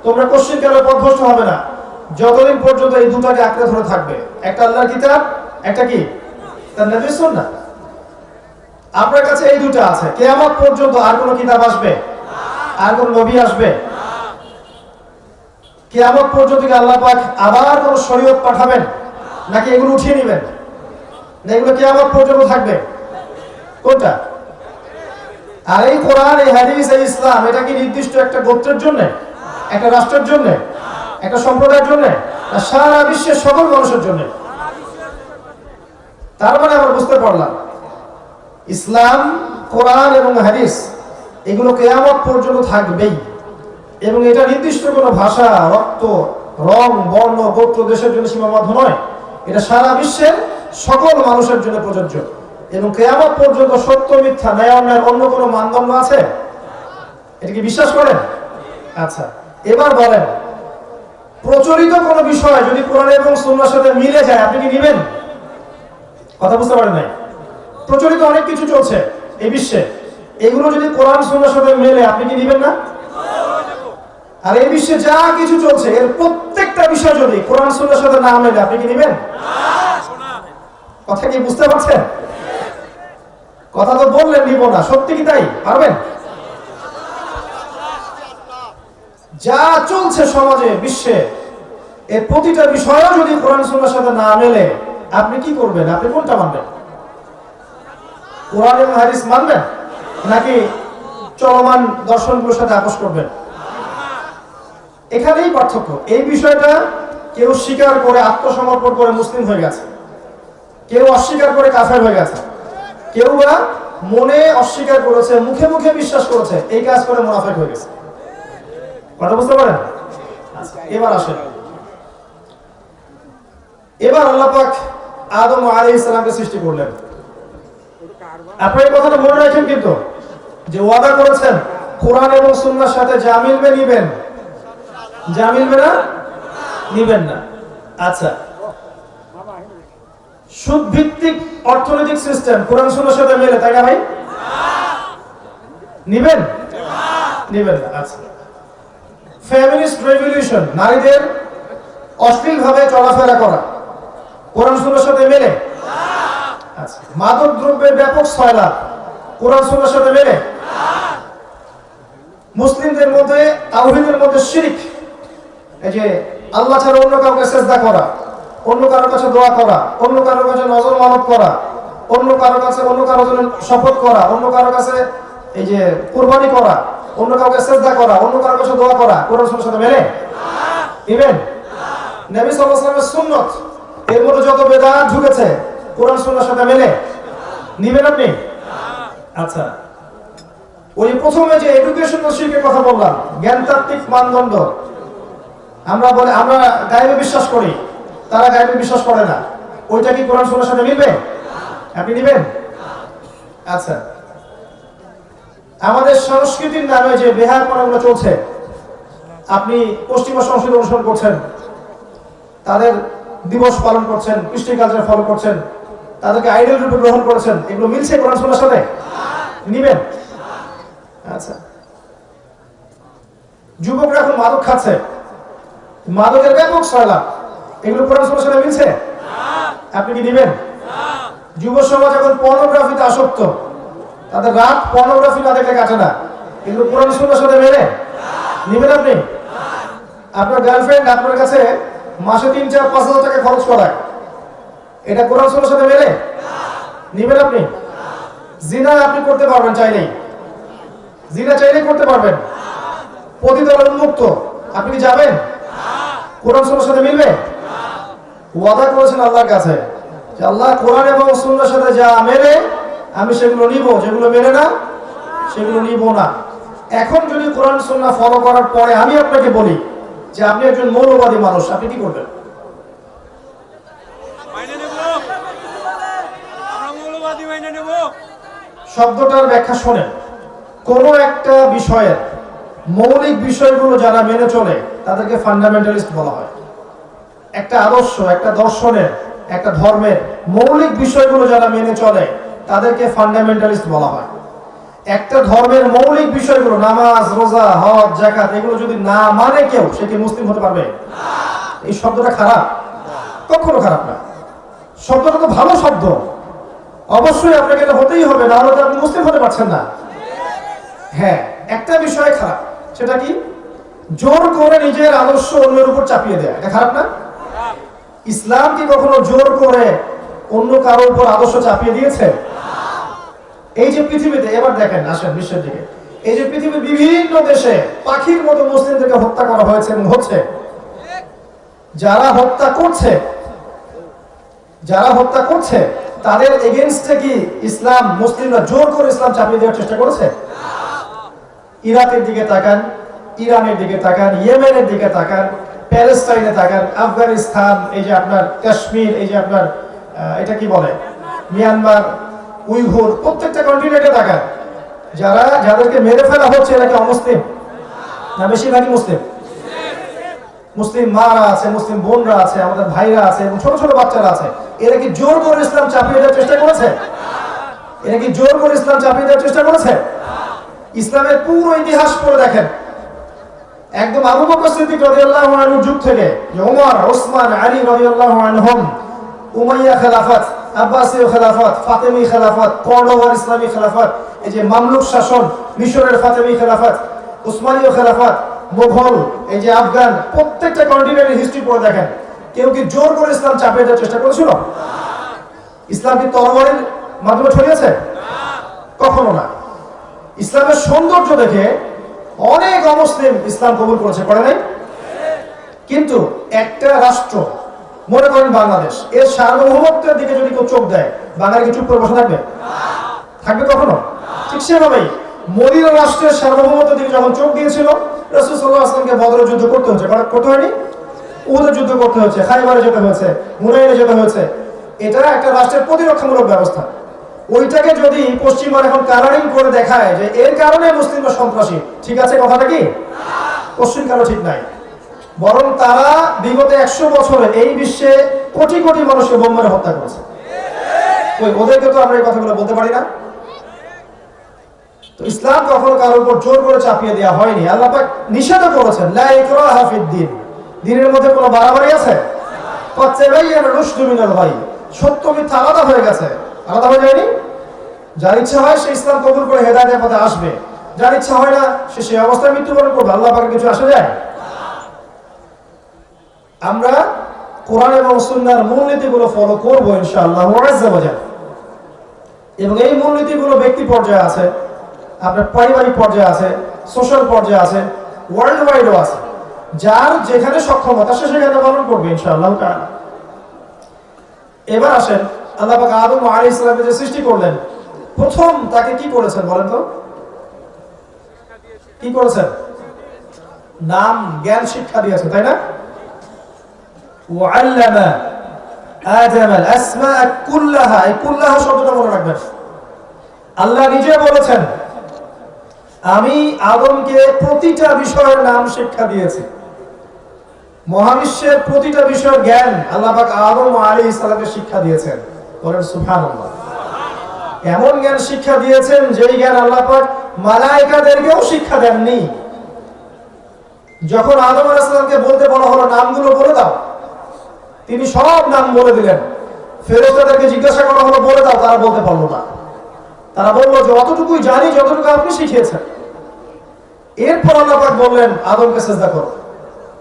তোমরা কোশ্চিনকালে পথভ্রষ্ট হবে না যতদিন পর্যন্ত এই দুটাকে আঁকড়ে ধরে থাকবে। একটা আল্লাহর কিতাব, একটা কি তার নবীর সুন্নাহ। আপনার কাছে এই দুটো আছে, কিয়ামত পর্যন্ত আর কোনো কিতাব আসবে? আর কোন নবী আসবে? কিয়ামত পর্যন্ত কি আল্লাহ পাক আবার কোন শরীয়ত পাঠাবেন, নাকি এগুলো উঠিয়ে নেবেন? না এগুলো কিয়ামত পর্যন্ত থাকবে? কোনটা? আর এই কোরআন, এই হাদিস, এই ইসলাম, এটা কি নির্দিষ্ট একটা গোত্রের জন্য, একটা রাষ্ট্রের জন্য, একটা সম্প্রদায়ের জন্য, না সারা বিশ্বের সকল মানুষের জন্য? তার মানে আমরা বুঝতে পারলাম ইসলাম, কোরআন এবং হাদিস এগুলো কিয়ামত পর্যন্ত থাকবেই, এবং এটা নির্দিষ্ট কোনো ভাষা, রক্ত, রং, বর্ণ, গোত্র, দেশের জন্য সীমাবদ্ধ নয়। এটা সারা বিশ্বের সকল মানুষের জন্য প্রযোজ্য, এবং কিয়ামত পর্যন্ত সত্য মিথ্যা ন্যায় অন্যায়ের অন্য কোনো মানদণ্ড আছে? এটা কি বিশ্বাস করেন? আচ্ছা, এবার বলেন, প্রচলিত কোনো বিষয় যদি কোরআন এবং সুন্নাহর সাথে মিলে যায় আপনি কি নেবেন? কথা বুঝতে পারেন নাই? প্রচলিত অনেক কিছু চলছে এই বিশ্বে, এগুলো যদি কোরআন সুন্নাহর সাথে মেলে আপনি কি নেবেন না? আর এই বিশ্বে যা কিছু চলছে এর প্রত্যেকটা বিষয় যদি কোরআন সুন্নাহর সাথে না মেলে আপনি কি নেবেন? কথা কি বুঝতে পারছেন? কথা তো বললেন নিব না, সত্যি কি তাই? পারবেন? যা চলছে সমাজে, বিশ্বে, এর প্রতিটা বিষয়ও যদি কোরআন সুন্নাহর সাথে না মেলে আপনি কি করবেন? আপনি কোনটা মানবেন? কোরআন এবং হাদিস মানবেন, নাকি চলমান দর্শনগুলোর সাথে আপোষ করবেন? এখানেই পার্থক্য। এই বিষয়টা কেউ স্বীকার করে আত্মসমর্পণ করে মুসলিম হয়ে গেছে, কেউ অস্বীকার করে কাফের হয়ে গেছে, কেউ বা মনে অস্বীকার করেছে, মুখে মুখে বিশ্বাস করেছে, এই কাজ করে মুনাফিক হয়ে গেছে। কথা বুঝতে পারেন? এবার আসেন, এবার আল্লাহ পাক আদম আলাইহিস সালামকে সৃষ্টি করলেন। আপনি এই কথাটা মনে রাখেন কিন্তু, যে ওয়াদা করেছেন কোরআন এবং সুন্নাহর সাথে যা মিলবে নিবেন, যা মিলবে না নিবেন না। আচ্ছা, সুদ ভিত্তিক অর্থনৈতিক সিস্টেম কোরআন সুন্নাহর সাথে মেলে, তাই না ভাই? নিবেন? নিবেন না। আচ্ছা, ফেমিনিস্ট রেভলিউশন, নারীদের অশ্লীল ভাবে চলাফেরা করা, কোরআন সুন্নাহর সাথে মেলে? আচ্ছা, মাদক দ্রব্যের ব্যাপক ছয়লাভ, কোরআন সুন্নাহর সাথে মেলে? মুসলিমদের মধ্যে তাওহীদের মধ্যে শিরক, এই যে আল্লাহ ছাড়া অন্য কাউকে সিজদা করা, অন্য কারোর কাছে দোয়া করা, অন্য কারোর কাছে নজর মানত করা, অন্য কারোর কাছে অন্য কারোর জন্য শপথ করা, অন্য কারোর কাছে এই যে কুরবানি করা, অন্য কাউকে সিজদা করা, অন্য কারোর কাছে দোয়া করা, কোরআন সুন্নাহর সাথে মেলে? নিবেন? নবী সাল্লাল্লাহু আলাইহি ওয়াসাল্লামের সুন্নাত, এর মধ্যে যত বেদাত ঢুকেছে কোরআন সুন্নাহর সাথে মেলে? নিবেন আপনি? আচ্ছা, ওই প্রথমে যে এডুকেশনাল শিক্ষার কথা বললাম, জ্ঞানতাত্ত্বিক মানদণ্ড, আমরা গায়েবে বিশ্বাস করি, তারা গায়েবে বিশ্বাস করে না। ওইটা কি কোরআন সুন্নাহর সাথে মিলবে? আপনি নেবেন? আচ্ছা, আমাদের সংস্কৃতির নামে যে বেহায়াপনাগুলো চলছে, আপনি পশ্চিমা সংস্কৃতি অনুসরণ করছেন, তাদের দিবস পালন করছেন, কৃষ্টি কালচার ফলো করছেন, তাদেরকে আইডল রূপে গ্রহণ করেছেন, এগুলো মিলছে কোরআন সুন্নাহর সাথে? নিবেন? আচ্ছা, যুবকরা এখন মাদক খাচ্ছে, মাদকের ব্যাপক সয়লাভ, এগুলো কোরআন সুন্নাহর সাথে মিলছে? আপনি কি নিবেন? যুব সমাজ এখন পর্নোগ্রাফিতে আসক্ত, তাদের রাত পর্নোগ্রাফি না দেখলে কাটে না, এগুলো কোরআন সুন্নাহর সাথে মেলে? নিবেন আপনি? আপনার গার্লফ্রেন্ড আপনার কাছে মাসে 3, 4, 5 হাজার টাকা খরচ করায়, এটা কোরআন সুন্নাহর সাথে মেলে? নিবেন আপনি? জিনা আপনি করতে পারবেন চাইলেই, জিনা চাইলেই করতে পারবেন, পতিতালয় উন্মুক্ত, আপনি কি যাবেন? কোরআন সুন্নাহর সাথে মিলবে? ওয়াদা করেছেন আল্লাহর কাছে যে আল্লাহ কোরআন এবং সুন্নাহর সাথে যা মেলে আমি সেগুলো নিব, যেগুলো মেলে না সেগুলো নিব না। এখন যদি কোরআন সুন্নাহ ফলো করার পরে আমি আপনাকে বলি যে আপনি একজন মৌলবাদী মানুষ, আপনি কি করবেন? শব্দটার ব্যাখ্যা শোনেন। কোন একটা বিষয়ের মৌলিক বিষয়গুলো যারা মেনে চলে তাদেরকে ফান্ডামেন্টালিস্ট বলা হয়। একটা আদর্শ, একটা দর্শনের, একটা ধর্মের মৌলিক বিষয়গুলো যারা মেনে চলে তাদেরকে ফান্ডামেন্টালিস্ট বলা হয়। একটা ধর্মের মৌলিক বিষয়গুলো, নামাজ, রোজা, হজ, যাকাত, এগুলো যদি না মানে কেউ, সে কি মুসলিম হতে পারবে? এই শব্দটা খারাপ? কখনো খারাপ না, শব্দটা তো ভালো শব্দ। অবশ্যই আপনাকে এটা হতেই হবে, না হলে আপনি মুসলিম হতে পারছেন না। হ্যাঁ, একটা বিষয় খারাপ, সেটা কি? জোর করে নিজের আদর্শ অন্যের উপর চাপিয়ে দেয়, এটা খারাপ না? ইসলাম কি কখনো জোর করে অন্য কারোর উপর আদর্শ চাপিয়ে দিয়েছে? এই যে পৃথিবীতে, এবার দেখেন, আসেন বিশ্বের দিকে, এই যে পৃথিবীর বিভিন্ন দেশে পাখির মতো মুসলিমদেরকে হত্যা করা হয়েছে এবং হচ্ছে, যারা হত্যা করছে তাদের এগেইনস্টে কি ইসলাম, মুসলিমরা জোর করে ইসলাম চাপিয়ে দেওয়ার চেষ্টা করেছে? ইরাকের দিকে তাকান, ইরানের দিকে তাকান, ইয়েমেনের দিকে তাকান, প্যালেস্টাইনে তাকান, আফগানিস্তান, এই যে আপনার কাশ্মীর, এই যে আপনার এটা কি বলে মিয়ানমার, উইঘুর, প্রত্যেকটা কন্টিনেন্টে তাকান, যাদেরকে মেরে ফেলা হচ্ছে এরা কি অমুসলিম না বেশিরভাগই মুসলিম? মুসলিম মারা আছে, মুসলিম বোনরা আছে, আমাদের ভাইরা আছে এবং ছোট ছোট বাচ্চারা আছে। এরা কি জোর করে ইসলাম চাপিয়ে দেওয়ার চেষ্টা করেছে? এরা কি জোর করে ইসলাম চাপিয়ে দেওয়ার চেষ্টা করেছে? ইসলামের পুরো ইতিহাস পড়ে দেখেন, একদম আবু বকর সিদ্দিক রাদিয়াল্লাহু আনহুর যুগ থেকে যে ওমর, ওসমান, আলী রাদিয়াল্লাহু আনহুম, উমাইয়া খেলাফত, আব্বাসীয় খেলাফত, ফাতেমি খেলাফত, কর্ডোবার ইসলামী খেলাফত, এই যে মামলুক শাসন, মিশরের ফাতেমি খেলাফত, উসমানীয় খেলাফত, মুঘল, এই যে আফগান, প্রত্যেকটা কন্টিনেন্টের হিস্ট্রি পড়ে দেখেন, কেউ কি জোর করে ইসলাম চাপিয়ে দেওয়ার চেষ্টা করেছিল? ইসলাম কি তরবারির মাধ্যমে ছড়িয়েছে? কখনো না। ইসলামের সৌন্দর্য দেখে অনেক অমুসলিম ইসলাম কবুল করেছে, করে নাই? কিন্তু একটা রাষ্ট্র, মনে করেন বাংলাদেশ, এর সার্বভৌমত্বের দিকে যদি কেউ চোখ দেয়, বাঙালি কি চুপ করে বসে থাকবে? থাকবে কখনো? ঠিক সেভাবেই মদিনা রাষ্ট্রের সার্বভৌমত্বের দিকে যখন চোখ দিয়েছিল, রাসূল সাল্লাল্লাহু আলাইহি ওয়াসাল্লামকে বদরের যুদ্ধ করতে হয়েছে, করতে হয়নি? উহুদের যুদ্ধ করতে হয়েছে, খায়বারে যেতে হয়েছে, হুনাইনে যেতে হয়েছে। এটা একটা রাষ্ট্রের প্রতিরক্ষামূলক ব্যবস্থা। ওইটাকে যদি পশ্চিমবঙ্গ এখন কালারিং করে দেখায় যে এর কারণে মুসলিমরা সন্ত্রাসী, ঠিক আছে কথাটা কি? পশ্চিম কালো ঠিক নাই, বরং তারা বিগত 100 বছরে এই বিশ্বে কোটি কোটি মানুষকে বোম মেরে হত্যা করেছে। ওদেরকে তো আমরা এই কথাগুলো বলতে পারি না। তো ইসলাম কখনো কারোর উপর জোর করে চাপিয়ে দেওয়া হয়নি। আল্লাহ পাক নিষেধ করেছেন, লা ইকরাহা ফিদ-দীন, দ্বীনের মধ্যে কোনো বাড়াবাড়ি আছে? ক্বাদ তাবায়্যানা রুশদু মিনাল গায়, সত্য মিথ্যা আলাদা হয়ে গেছে, আলাদা হয়ে যায়নি। যার ইচ্ছা হয় সে ইসলাম কবুল করে হেদায়েতের পথে আসবে, যার ইচ্ছা হয় না সে সেই অবস্থায় মৃত্যুবরণ করবে। আল্লাহ পাকের কিছু আসে যায়? আমরা কোরআন এবং সুন্নাহর মূলনীতিগুলো ফলো করবো ইনশাআল্লাহ আজ্জা ওয়া জাল। এবং এই মূলনীতিগুলো ব্যক্তি পর্যায়ে আছে, আপনার পারিবারিক পর্যায়ে আছে, সোশ্যাল পর্যায়ে আছে, ওয়ার্ল্ড ওয়াইডও আছে। যার যেখানে সক্ষমতা সে সেখানে পালন করবে ইনশাআল্লাহ তাআলা। এবার আসেন, আল্লাহ পাক আদম আলাইহিস সালামকে যে সৃষ্টি করলেন, প্রথম তাকে কি করেছেন বলেন তো? কি করেছেন? নাম, জ্ঞান, শিক্ষা দিয়েছেন, তাই না? ওয়াল্লামা আদম আল আসমা কুল্লাহা, এই কুল্লাহা শব্দটা মনে রাখবেন। আল্লাহ নিজে বলেছেন আমি আদমকে প্রতিটা বিষয়ের নাম শিক্ষা দিয়েছি। মহাবিশ্বের প্রতিটা বিষয়ের জ্ঞান আল্লাহ পাক আদম আলাইহিস সালামকে শিক্ষা দিয়েছেন। বলেন সুবহানাল্লাহ। এমন জ্ঞান শিক্ষা দিয়েছেন যেই জ্ঞান আল্লাহ পাক মালায়েকাদেরকেও শিক্ষা দেননি। যখন আদম আলাইহিস সালামকে বলতে বলা হলো নামগুলো বলে দাও, তিনি সব নাম বলে দিলেন। ফেরেশতাদেরকে জিজ্ঞাসা করা হলো বলে দাও, তারা বলতে পারলো না। তারা বললো যে অতটুকুই জানি যতটুকু আপনি শিখিয়েছেন। এরপর আল্লাহ পাক বললেন আদমকে সিজদা করো,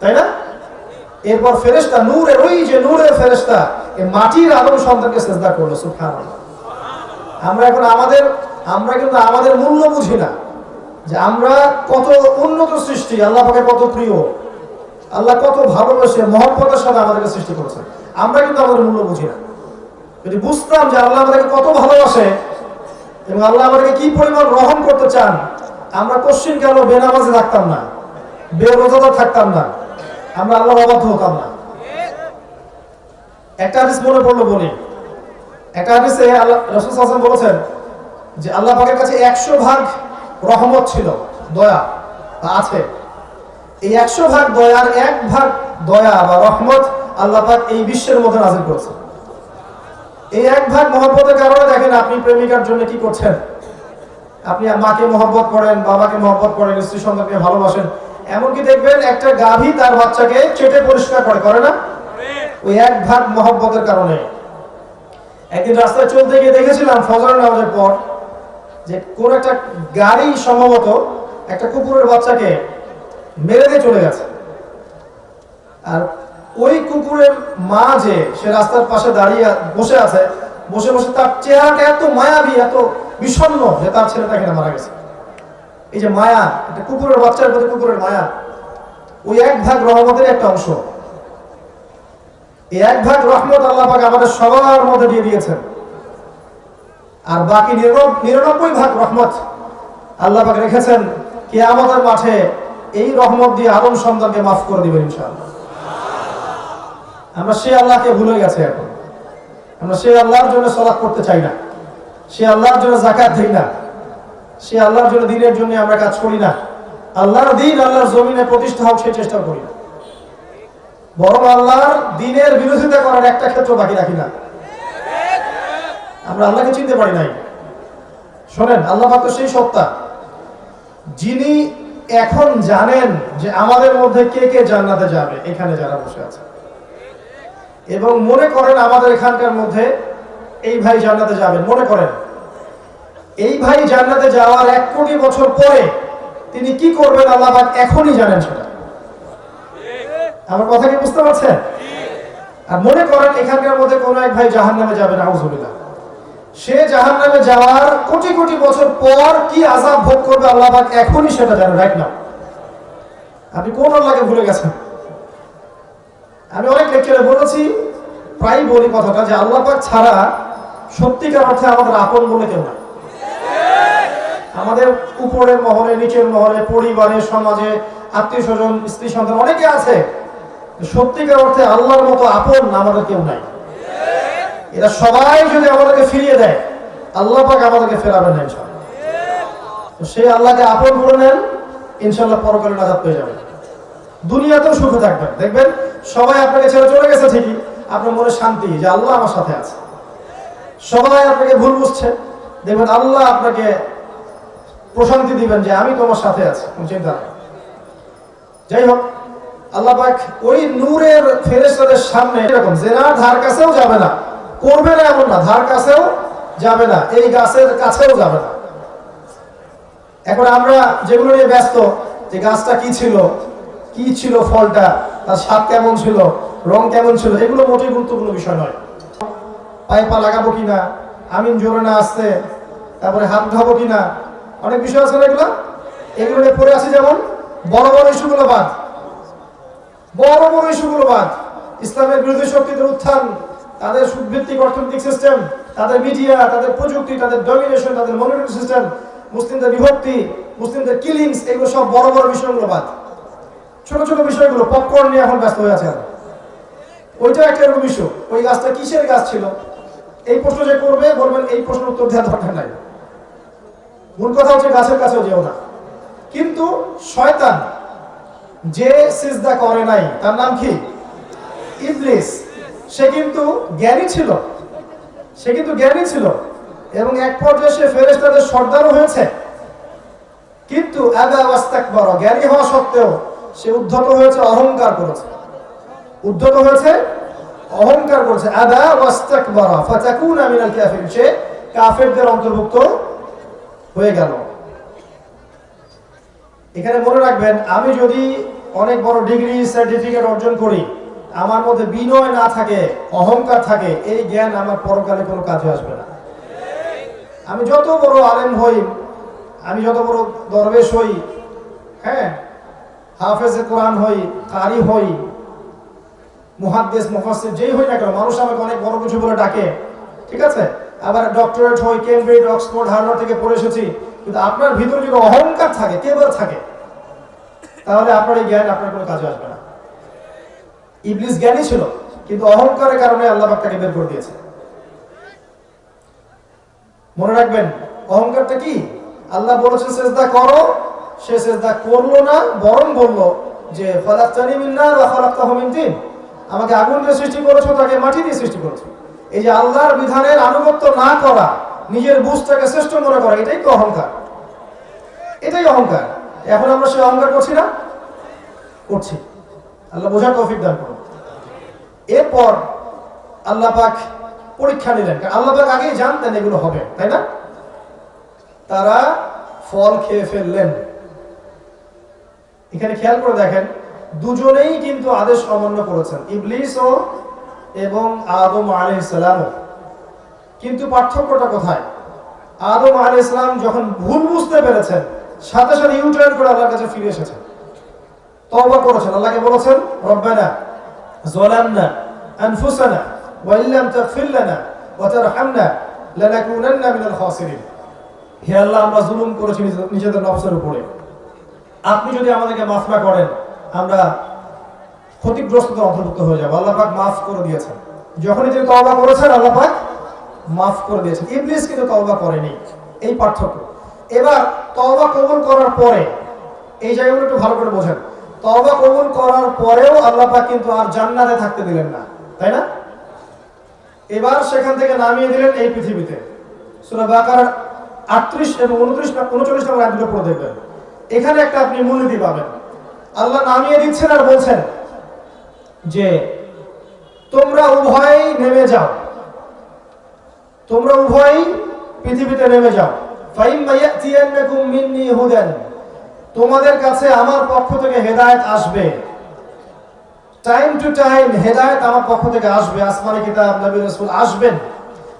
তাই না? এরপর ফেরেশতা নূরের, ওই যে নূরের ফেরেশতা এই মাটির আদম সন্তানকে সিজদা করলো। সুবহানাল্লাহ। আমরা কিন্তু আমাদের মূল্য বুঝি না, যে আমরা কত উন্নত সৃষ্টি, আল্লাহ পাকের কত প্রিয়, আল্লাহ কত ভালোবাসে, মহব্বতের সাথে আমাদেরকে সৃষ্টি করেছেন। আমরা কিন্তু আমাদের মূল্য বুঝি না। যদি বুঝতাম যে আল্লাহ আমাদেরকে কত ভালোবাসে এবং আল্লাহ আমাদেরকে কি পরিমাণ গ্রহণ করতে চান, আমরা কোশ্চিন কেন বেনামাজি থাকতাম না, বেরোজাদার থাকতাম না, আমরা আল্লাহর অবাধ্য হতাম না। একটা হাদিস মনে পড়লো বলি। একটা হাদিসে আল্লাহ রাসূল সাল্লাল্লাহু আলাইহি ওয়াসাল্লাম বলেছেন যে আল্লাহ পাকের কাছে 100 ভাগ রহমত ছিল, দয়া আছে। এই 100 ভাগ দয়ার 1 ভাগ দয়া বা রহমত আল্লাহ পাক এই বিশ্বের মধ্যে নাযিল করেছেন। এই 1 ভাগ মহব্বতের কারণে দেখেন আপনি প্রেমিকার জন্য কি করছেন, আপনি মাকে মহব্বত করেন, বাবাকে মহব্বত করেন, স্ত্রী সন্তানকে ভালোবাসেন। এমনকি দেখবেন একটা গাভী তার বাচ্চাকে চেটে পরিষ্কার করে না? ওই 1 ভাগ মহব্বতের কারণে। একদিন রাস্তায় চলতে গিয়ে দেখেছিলাম ফজরের নামাজের পর যে কোন একটা গাড়ি সম্ভবত একটা কুকুরের বাচ্চাকে মেরে দিয়ে চলে গেছে। আর ওই কুকুরের মা যে সে রাস্তার পাশে দাঁড়িয়ে বসে আছে, বসে বসে তার চেহারাটা এত মায়াবী, এত বিষণ্ণ যে তার ছেলেটা এখানে মারা গেছে। এই যে মায়া, একটা কুকুরের বাচ্চার প্রতি কুকুরের মায়া, ওই 1 ভাগ রহমতের একটা অংশ। এই 1 ভাগ রহমত আল্লাহ পাক আমাদের সবার মধ্যে দিয়ে দিয়েছেন। আর বাকি 99 ভাগ রহমত আল্লাহ পাক রেখেছেন কিয়ামতের মাঠে। এই রহমত দিয়ে আদম সন্তানকে মাফ করে দিবেন ইনশাআল্লাহ। আমরা সেই আল্লাহকে ভুলে গেছি এখন। আমরা সেই আল্লাহর জন্য সালাত করতে চাই না, সেই আল্লাহর জন্য যাকাত দেই না, সেই আল্লাহর জন্য দ্বীনের জন্য আমরা কাজ করি না। আল্লাহর দ্বীন আল্লাহর জমিনে প্রতিষ্ঠা হোক সেই চেষ্টা করি না, বরং আল্লাহর দ্বীনের বিরোধিতা করার একটা ক্ষেত্র বাকি রাখি না। আমরা আল্লাহকে চিনতে পারি নাই। শোনেন, আল্লাহ পাক তো সেই সত্তা যিনি এখন জানেন যে আমাদের মধ্যে কে কে জান্নাতে যাবে, এখানে যারা বসে আছে, এবং মনে করেন আমাদের এখানকার মধ্যে এই ভাই জান্নাতে যাবেন। মনে করেন এই ভাই জান্নাতে যাওয়ার 1 কোটি বছর পরে তিনি কি করবেন আল্লাহ পাক এখনই জানেন সেটা। আমার কথা কি বুঝতে পারছেন? আর মনে করেন এখানকার মধ্যে কোন এক ভাই জাহান্নামে যাবে, নাউযুবিল্লাহ। সে জাহান্নামে যাওয়ার কোটি কোটি বছর পর কি আযাব ভোগ করবে আল্লাহ পাক এখনই সেটা জানেন, রাইট নাও। আপনি কোন আল্লাহকে ভুলে গেছেন? আমি অনেক লেকচারে বলেছি, প্রায় বলি কথাটা, যে আল্লাহ পাক ছাড়া সত্যিকার অর্থে আমাদের আপন বলে কেউ নাই। আমাদের উপরের মহলে, নিচের মহলে, পরিবারে, সমাজে, আত্মীয় স্বজন, স্ত্রী সন্তান অনেকে আছে, সত্যিকার অর্থে আল্লাহর মতো আপন আমাদের কেউ নাই। এরা সবাই যদি আমাদেরকে ফিরিয়ে দেয়, আল্লাহ পাক আমাদেরকে ফেরাবেন না ইনশাআল্লাহ। তো সেই আল্লাহকে আপন করে নেন, ইনশাআল্লাহ পরকালে নাজাত পেয়ে যাবেন, দুনিয়াতেও সুখে থাকবেন। দেখবেন সবাই আপনাকে ছেড়ে চলে গেছে ঠিকই, আপনার মনে শান্তি যে আল্লাহ আমার সাথে আছে। সবাই আপনাকে ভুল বুঝছে, দেখবেন আল্লাহ আপনাকে প্রশান্তি দিবেন যে আমি তোমার সাথে আছি, কোনো চিন্তা নেই। যাই হোক, আল্লাহ পাক ওই নূরের ফেরেশতাদের সামনে এরকম জেনার ধার কাছেও যাবে না, করবে না এমন না, ধার কাছেও যাবে না, এই গাছের কাছেও যাবে না। এখন আমরা যেগুলো নিয়ে ব্যস্ত, যে গাছটা কি ছিল ফলটা, তার স্বাদ কেমন ছিল, রং কেমন ছিল, এগুলো মোটেই গুরুত্বপূর্ণ বিষয় নয়। পায়ে পা লাগাবো কিনা, আমিন জোরে না আসতে, তারপরে হাত ধোবো কিনা, অনেক বিষয় আছে না, এগুলো নিয়ে পড়ে আছে। যেমন বড় বড় ইস্যুগুলো বাদ, ইসলামের বিরোধী শক্তিদের উত্থান, তাদের সুদভিত্তিক অর্থনৈতিক সিস্টেম, তাদের মিডিয়া, তাদের প্রযুক্তি, তাদের ডমিনেশন, তাদের মনিটরিং সিস্টেম, মুসলিমদের বিভক্তি, মুসলিমদের কিলিংস, এগুলো সব বড় বড় বিষয়গুলো বাদ। ছোট ছোট বিষয়গুলো, পপকর্ন নিয়ে এখন ব্যস্ত হয়ে আছে। ওইটা একটা এরকম ইস্যু, ওই গাছটা কিসের গাছ ছিল, এই প্রশ্ন যে করবে বলবেন এই প্রশ্নের উত্তর দেওয়ার দরকার নাই। মূল কথা হচ্ছে গাছের কাছেও যেও না। কিন্তু শয়তান যে সিজদা করে নাই তার নাম কি? ইবলিস। সে কিন্তু জ্ঞানী ছিল, এবং এক পর্যায়ে সে ফেরেশতাদের সর্দারও হয়েছে। কিন্তু আবা ওয়াস্তাকবারা, জ্ঞানী হওয়া সত্ত্বেও সে উদ্ধত হয়েছে, অহংকার করেছে। আবা ওয়াস্তাকবারা ফাতাকুনা মিনাল কাফিরিন, সে কাফেরদের অন্তর্ভুক্ত হয়ে গেল। এখানে মনে রাখবেন, আমি যদি অনেক বড় ডিগ্রি সার্টিফিকেট অর্জন করি, আমার মধ্যে বিনয় না থাকে, অহংকার থাকে, এই জ্ঞান আমার পরকালে কোনো কাজে আসবে না। আমি যত বড় আলেম হই, আমি যত বড় দরবেশ হই, হ্যাঁ, হাফেজে কোরআন হই, কারি হই, মুহাদ্দিস মুফাসসির যেই হই না কেন, মানুষ আমাকে অনেক বড় কিছু বলে ডাকে, ঠিক আছে, আবার ডক্টরেট হই, কেমব্রিজ, অক্সফোর্ড, হার্ভার্ড থেকে পড়ে এসেছি, কিন্তু আপনার ভিতরে যদি অহংকার থাকে, কেবল থাকে, তাহলে আপনার এই জ্ঞান আপনার কোনো কাজে আসবে না। ইবলিস জ্ঞানী ছিল, কিন্তু অহংকারের কারণে আল্লাহ পাক তাকে বের করে দিয়েছে। মনে রাখবেন, অহংকারটা কি? আল্লাহ বলেছেন সেজদা করো, সে সেজদা করলো না, বরং বলল যে খালাকতানি মিন নার ওয়া খালাকতাহু মিন তিন, আমাকে আগুন দিয়ে সৃষ্টি করেছো, তাকে মাটি দিয়ে সৃষ্টি করেছো। এই যে আল্লাহর বিধানের আনুগত্য না করা, নিজের বুঝটাকে শ্রেষ্ঠ মনে করা, এটাই তো অহংকার, এটাই অহংকার। এখন আমরা সেই অহংকার করছি না? করছি। আল্লাহ বোঝার তৌফিক দান করুন। এরপর আল্লাহ পাক পরীক্ষা নিলেন, কারণ আল্লাহ পাক আগেই জানতেন এগুলো হবে, তাই না? তারা ফল খেয়ে ফেললেন। এখানে খেয়াল করে দেখেন, দুজনেই কিন্তু আদেশ অমান্য করেছেন, ইবলিসও এবং আদম আলাইহিস সালামও। কিন্তু পার্থক্যটা কোথায়? আদম আলাইহিস সালাম যখন ভুল বুঝতে পেরেছেন, সাথে সাথে ইউটার্ন করে আল্লাহর কাছে ফিরে এসেছেন, তওবা করেছেন, আল্লাহকে বলেছেন রব্বানা যালামনা আনফুসানা ওয়া ইল্লাম তাগফির লানা ওয়া তারহামনা লানাকুনান্না মিনাল খাসিরিন। হে আল্লাহ, আমরা জুলুম করেছি নিজেদের নফসের উপরে, আপনি যদি আমাদেরকে মাফ না করেন আমরা ক্ষতিগ্রস্তদের অন্তর্ভুক্ত হয়ে যাব। আল্লাহ পাক মাফ করে দিয়েছেন, যখনই তিনি তওবা করেছেন আল্লাহ পাক মাফ করে দিয়েছেন। ইবলিস কিন্তু তওবা করেনি, এই পার্থক্য। এবার তওবা কবুল করার পরে, এই জায়গাগুলো একটু ভালো করে বোঝেন, তওবা কবুল করার পরেও আল্লাহ পাক কিন্তু আর জান্নাতে থাকতে দিলেন না, তাই না? এবার সেখান থেকে নামিয়ে দিলেন এই পৃথিবীতে। সূরা বাকারার 38 এবং 39 নম্বর আয়াতগুলো পড়ে দেখবেন। এখানে একটা আপনি মূলনীতি পাবেন। আল্লাহ নামিয়ে দিচ্ছেন আর বলছেন যে তোমরা উভয়ই নেমে যাও, তোমরা উভয়ই পৃথিবীতে নেমে যাও। ফাইম্মা ইয়াতিয়ান্নাকুম মিন্নি হুদান, তোমাদের কাছে আমার পক্ষ থেকে হেদায়েত আসবে। টাইম টু টাইম হেদায়েত আমার পক্ষ থেকে আসবে, আসমানি কিতাব, নবী রাসূল আসবেন।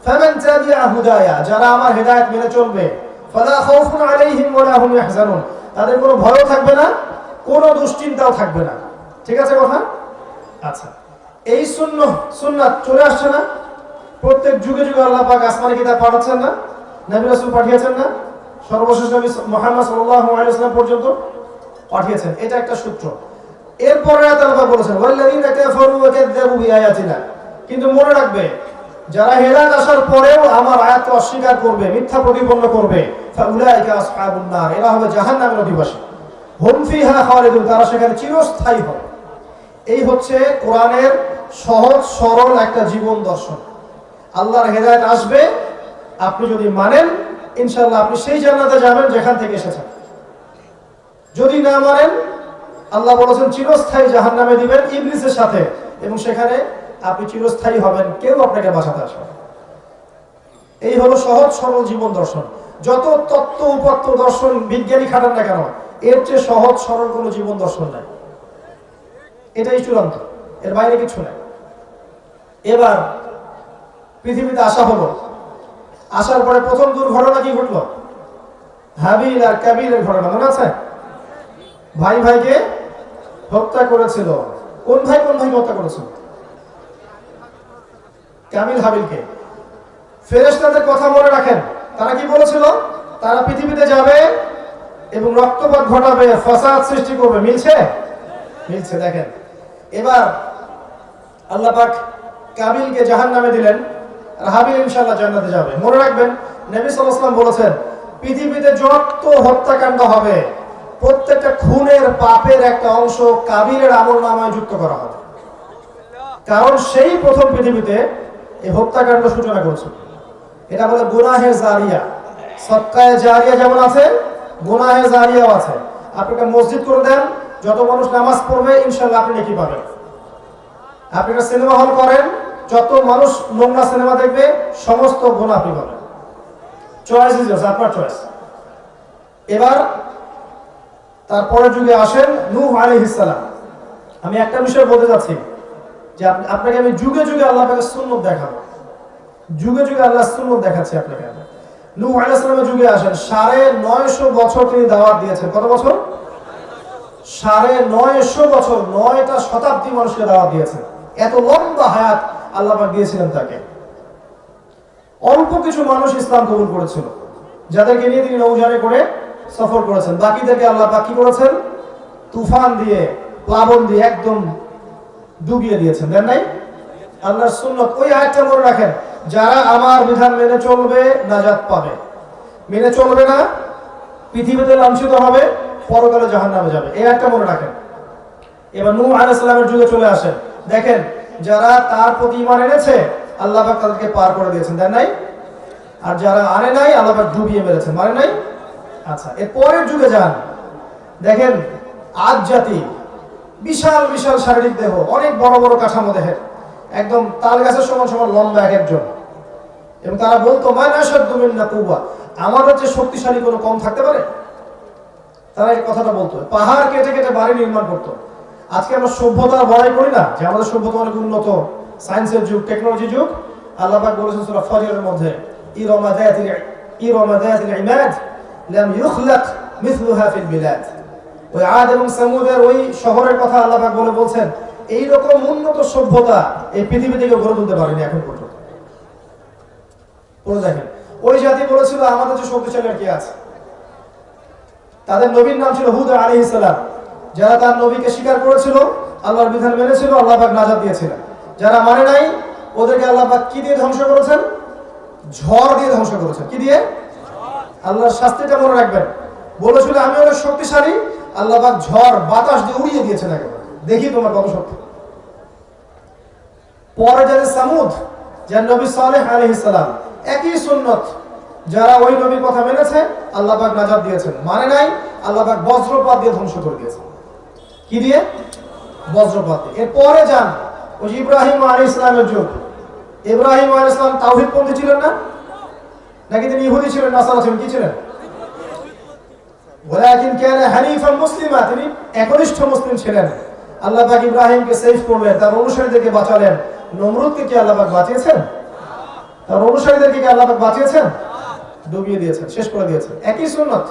ফামান তাবিআ হুদায়া, যারা আমার হেদায়েত মেনে চলবে, ফালা খাউফুন আলাইহিম ওয়া লা হুম ইয়াহজানুন, তাদের কোনো ভয়ও থাকবে না, কোনো দুশ্চিন্তাও থাকবে না। ঠিক আছে কথা? আচ্ছা, এই সুন্নাত চলে আসছে না? প্রত্যেক যুগে যুগে আল্লাহ পাক আসমানি কিতাব পাঠাচ্ছেন না? নবী রাসূল পাঠিয়েছেন না? সর্বশেষ নবী মুহাম্মদ সাল্লাল্লাহু আলাইহি ওয়াসাল্লাম পর্যন্ত পাঠিয়েছেন। এটা একটা সূত্র। এরপরে আল্লাহ বলেছেন ওয়াল্লাযীনা কাফারু ওয়া কাযযাবু বিআয়াতিনা, কিন্তু মনে রাখবে, যারা হেদায়েত আসার পরেও আমার আয়াতকে অস্বীকার করবে, মিথ্যা প্রতিপন্ন করবে, ফাউলাইকা আসহাবুন নার, এরা হবে জাহান্নামের অধিবাসী। হুম ফিহা খালিদুন, তারা সেখানে চিরস্থায়ী হবে। এই হচ্ছে কোরআনের সহজ সরল একটা জীবন দর্শন। আল্লাহর হেদায়েত আসবে, আপনি যদি মানেন ইনশাআল্লাহ আপনি সেই জান্নাতে যাবেন যেখান থেকে এসেছেন। যদি না মানেন, আল্লাহ বলেছেন চিরস্থায়ী জাহান্নামে দিবেন ইবলিসের সাথে, এবং সেখানে আপনি চিরস্থায়ী হবেন, কেউ আপনাকে বাঁচাতে আসবে না। এই হলো সহজ সরল জীবন দর্শন। যত তত্ত্ব উপাত্ত দর্শন বিজ্ঞানী খাটান না কেন, এর চেয়ে সহজ সরল কোনো জীবন দর্শন নাই। এটাই চূড়ান্ত, এর বাইরে কিছু নাই। এবার পৃথিবীতে আসা হলো, আসার পরে প্রথম দুর্ঘটনা কি ঘটলো? হাবিল আর কাবিলের ঘটনা মনে আছে? ভাই ভাইকে হত্যা করেছিল। কোন ভাই কোন ভাইকে হত্যা করেছিল? কাবিল হাবিলকে। ফেরেশতাদের কথা মনে রাখেন, তারা কি বলেছিল? তারা পৃথিবীতে যাবে এবং রক্তপাত ঘটাবে, ফাসাদ সৃষ্টি করবে। মিলছে? মিলছে। দেখেন, এবার আল্লাহ পাক কাবিলকে জাহান্নামে দিলেন, আর হাবিল ইনশাআল্লাহ জান্নাতে যাবে। মনে রাখবেন, নবী সাল্লাল্লাহু আলাইহি ওয়াসাল্লাম বলেছেন, পৃথিবীতে যত হত্যাকাণ্ড হবে প্রত্যেকটা খুনের পাপের একটা অংশ কাবিলের আমলনামায় যুক্ত করা হবে। কারণ সেই প্রথম পৃথিবীতে এই হত্যাকাণ্ড সূচনা করেছিল। এটা বলে গুনাহে জারিয়া। সদকায়ে জারিয়া যেমন আছে, গুনাহে জারিয়াও আছে। আপনি একটা মসজিদ করে দেন, যত মানুষ নামাজ পড়বে ইনশাআল্লাহ আপনি নেকি পাবেন। আপনি একটা সিনেমা হল করেন, যত মানুষ নোংরা সিনেমা দেখবে সমস্ত গুনাহ আপনি পাবেন। চয়েস ইজ ইয়োর্স, আপনার চয়েস। এবার তারপরের যুগে আসেন নূহ আলাইহিস সালাম। আমি একটা বিষয় বলতে যাচ্ছি যে আপনাকে আমি যুগে যুগে আল্লাহ পাকের সুন্নাত দেখাবো। যুগে যুগে আল্লাহ সুন্নাত দেখাচ্ছি আপনাকে। নূহ আলাইহিস সালামের যুগে আসেন, 950 বছর তিনি দাওয়াত দিয়েছেন। কত বছর? 950 বছর, 9টা শতাব্দী মানুষকে দাওয়াত দিয়েছেন। এত লম্বা হায়াত আল্লাহ পাক দিয়েছিলেন তাকে। অল্প কিছু মানুষ ইসলাম কবুল করেছিল, যাদেরকে নিয়ে তিনি নৌযানে করে সফর করেছেন। বাকিদেরকে আল্লাহ পাক কি করেছেন? তুফান দিয়ে, প্লাবন দিয়ে একদম ডুবিয়ে দিয়েছেন। দেন নাই? আল্লাহর সুন্নাত। ওই আয়াতটা মনে রাখেন, যারা আমার বিধান মেনে চলবে নাজাত পাবে, মেনে চলবে না পৃথিবীতে লাঞ্ছিত হবে, পরকালে জাহান্নামে যাবে। এই আয়াতটা মনে রাখেন। এবার নূহ আলাইহিস সালামের যুগে চলে আসেন। দেখেন, যারা তার প্রতি ঈমান এনেছে আল্লাহ পাক তাদেরকে পার করে দিয়েছেন। দেন নাই? আর যারা আনে নাই আল্লাহ পাক ডুবিয়ে মেরেছেন। মানে নাই? আচ্ছা, এর পরের যুগে যান, দেখেন আদ জাতি, বিশাল বিশাল শারীরিক দেহ, অনেক বড় বড় কাঠামো দেহের, একদম তাল গাছের সমান সমান লম্বা এক একজন। এবং তারা বলতো, মান আশাদ্দু মিন্না কুওয়া, আমাদের চেয়ে শক্তিশালী কোনো কম থাকতে পারে? তারা এই কথাটা বলতো। পাহাড় কেটে কেটে বাড়ি নির্মাণ করতো। আজকে আমরা সভ্যতার বড়াই করি না যে আমাদের সভ্যতা অনেক উন্নত, সায়েন্সের যুগ, টেকনোলজি যুগ। আল্লাহ পাক বলেছেন সূরা ফজরের মধ্যে, ইরামা যাতিল ইমাদ লাম ইখলাক মিথলুহা ফিল বিলাদ। ওই আদ এবং সামুদের ওই শহরের কথা আল্লাহ পাক বলছেন, এই রকম উন্নত সভ্যতা এই পৃথিবী থেকে গড়ে তুলতে পারেনি এখন পর্যন্ত। পড়ে দেখেন, ওই জাতি বলেছিল আমাদের যে শক্তিশালী আর কি আছে। তাদের নবীর নাম ছিল হুদ আলাইহিস সালাম। যারা তার নবীকে স্বীকার করেছিল, আল্লাহর বিধান মেনেছিল, আল্লাহ পাক নাজাত দিয়েছিলেন। যারা মানে নাই, ওদেরকে আল্লাহ পাক কি দিয়ে ধ্বংস করেছেন? ঝড় দিয়ে ধ্বংস করেছেন। কি দিয়ে? আল্লাহর শাস্তিটা মনে রাখবেন। বলেছিল আমি অনেক শক্তিশালী, আল্লাহ পাক ঝড় বাতাস দিয়ে উড়িয়ে দিয়েছেন একেবারে। দেখি তোমার কত শক্তি। পরে যাদের সামুদ, যার নবী সালেহ আলাইহিস সালাম, একই সুন্নত। যারা ওই নবীর কথা মেনেছে আল্লাহ পাক নাজাত দিয়েছেন, মানে নাই আল্লাহ পাক বজ্রপাত দিয়ে ধ্বংস করে দিয়েছেন। কি দিয়ে? বজ্রপাত দিয়ে। এরপরে যান ওই ইব্রাহিম আলাইহিস সালামের যুগ। ইব্রাহিম আলাইহিস সালাম তাওহীদপন্থী ছিলেন না? নাকি তিনি ইহুদি ছিলেন, নাসারা ছিলেন? কি ছিলেন? ওয়ালাকিন কানা হানিফান মুসলিমা, তিনি একনিষ্ঠ মুসলিম ছিলেন। আল্লাহ পাক ইব্রাহিমকে সেভ করলেন, তার অনুসারীদেরকে বাঁচালেন। নমরুদকে কি আল্লাহ পাক বাঁচিয়েছেন? তার অনুসারীদেরকে কি আল্লাহ পাক বাঁচিয়েছেন? ডুবিয়ে দিয়েছেন, শেষ করে দিয়েছেন। একই সুন্নাত,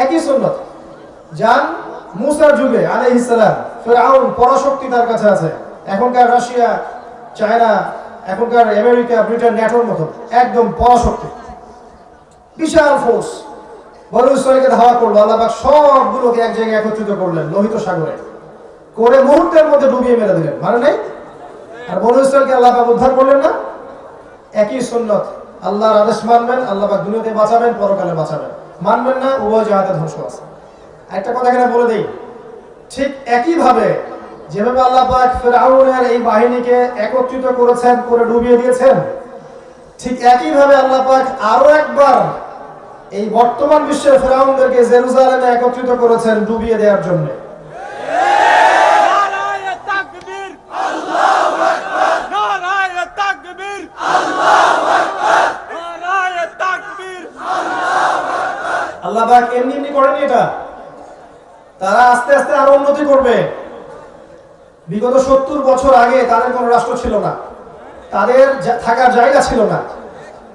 একই সুন্নাত। যান মুসার যুগে আলাইহিস সালাম, ফিরআউন পরাশক্তি তার কাছে আছে। এখনকার রাশিয়া, চায়না, এখনকার আমেরিকা, ব্রিটেন, ন্যাটোর মতো একদম পরাশক্তি, বিশাল ফোর্স। বনু ইসরাঈলকে ধাওয়া করলো, আল্লাহ পাক সবগুলোকে এক জায়গায় একত্রিত করলেন লোহিত সাগরে, করে মুহূর্তের মধ্যে ডুবিয়ে মেরে দিলেন। মানে নাই? আর বনু ইসরাঈলকে আল্লাহ পাক উদ্ধার করলেন না? একই সুন্নাত। আল্লাহর আদেশ মানবেন, আল্লাহ পাক দুনিয়াতে বাঁচাবেন, পরকালে বাঁচাবেন। মানবেন না, উভয় জাহাতে ধ্বংস আছে। একটা কথা এখানে বলে দেই, ঠিক একই ভাবে যেভাবে আল্লাহ পাক ফিরআউনের এই বাহিনীকে একত্রিত করেছেন, করে ডুবিয়ে দিয়েছেন, ঠিক একই ভাবে আল্লাহ পাক আরো একবার এই বর্তমান বিশ্বের ফিরআউনদেরকে জেরুজালেমে একত্রিত করেছেন ডুবিয়ে দেওয়ার জন্য। নারায়ে তাকবীর, আল্লাহু আকবার, নারায়ে তাকবীর, আল্লাহু আকবার, নারায়ে তাকবীর, আল্লাহু আকবার। আল্লাহ পাক এমনি এমনি করেনি এটা। তারা আস্তে আস্তে আরো উন্নতি করবে। বিগত 70 বছর আগে তাদের কোনো রাষ্ট্র ছিল না, তাদের থাকার জায়গা ছিল না।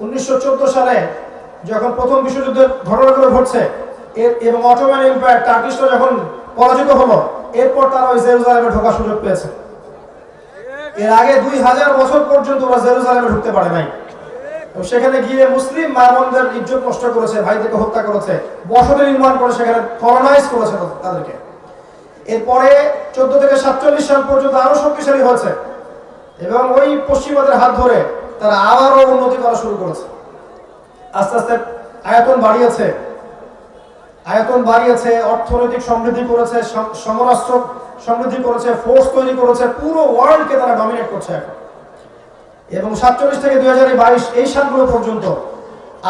1914 সালে যখন প্রথম বিশ্বযুদ্ধের ঘটনাগুলো ঘটছে এবং অটোমান এম্পায়ার টার্কিশরা যখন পরাজিত হলো, এরপর তারা ওই জেরুজালেমে ঢোকার সুযোগ পেয়েছে। এর আগে 2000 বছর পর্যন্ত ওরা জেরুজালেমে ঢুকতে পারে নাই। সেখানে গিয়ে মুসলিম মা-বোনদের ইজ্জত নষ্ট করেছে, ভাইদেরকে হত্যা করেছে, বসতি নির্মাণ করে সেখানে কলোনাইজ করেছে তাদেরকে। এরপরে 14 থেকে 47 সাল পর্যন্ত আরো শক্তিশালী হয়েছে। এবং ওই পশ্চিমাদের হাত ধরে তারা আবারও উন্নতি করা শুরু করেছে। আস্তে আস্তে আয়তন বাড়িয়েছে, অর্থনৈতিক সমৃদ্ধি করেছে, সমরাষ্ট্র সমৃদ্ধি করেছে, ফোর্স তৈরি করেছে, পুরো ওয়ার্ল্ডকে তারা ডমিনেট করছে এখন। এবং 47 থেকে 2022 এই সালগুলো পর্যন্ত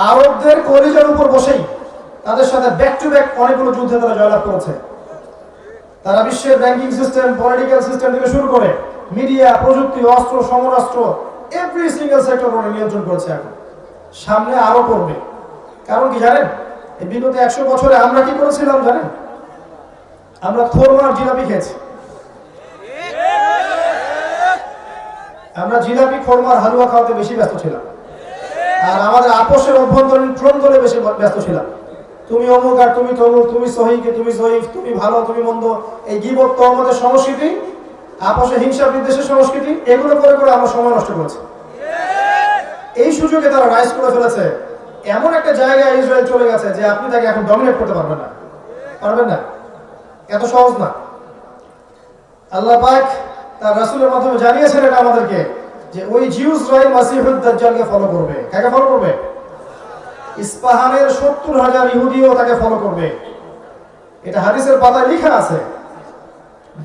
আরবদের কলিজার উপর বসেই তাদের সাথে ব্যাক টু ব্যাক অনেকগুলো যুদ্ধে তারা জয়লাভ করেছে। তারা বিশ্বের ব্যাংকিং সিস্টেম, পলিটিক্যাল সিস্টেম থেকে শুরু করে মিডিয়া, প্রযুক্তি, অস্ত্র, সমরাস্ত্র, এভরি সিঙ্গেল সেক্টর ওরা নিয়ন্ত্রণ করেছে। এখন সামনে আরো করবে। কারণ কি জানেন, এই বিগত 100 বছরে আমরা কি করেছিলাম জানেন? আমরা খোরমার জিলাপি খেয়েছি। আমরা জিলাপি, খোরমার, হালুয়া খাওয়াতে বেশি ব্যস্ত ছিলাম। আর আমাদের আপোষের অভ্যন্তরীণ ট্রোনদলে বেশি ব্যস্ত ছিলাম। তুমি অমুক আর তুমি তমুক, তুমি সহিকে তুমি জয়ীফ, তুমি ভালো তুমি মন্দ, এই গীবত তহমতের সংস্কৃতি, আপোষে হিংসা বিদ্বেষের সংস্কৃতি, এগুলো করে করে আমরা সময় নষ্ট করেছি। এই সুযোগে তারা রাইজ করে ফেলেছে। এমন একটা জায়গায় ইসরায়েল চলে গেছে যে আপনি তাকে এখন ডমিনেট করতে পারবেন না। এত সহজ না। আল্লাহ পাক তার রাসূলের মাধ্যমে জানিয়েছেন এটা আমাদেরকে যে ওই জিউসরাই মাসিহুদ দাজ্জালকে ফলো করবে। কাকে ফলো করবে? ইস্পাহানের 70,000 ইহুদিও তাকে ফলো করবে। এটা হাদিসের পাতায় লেখা আছে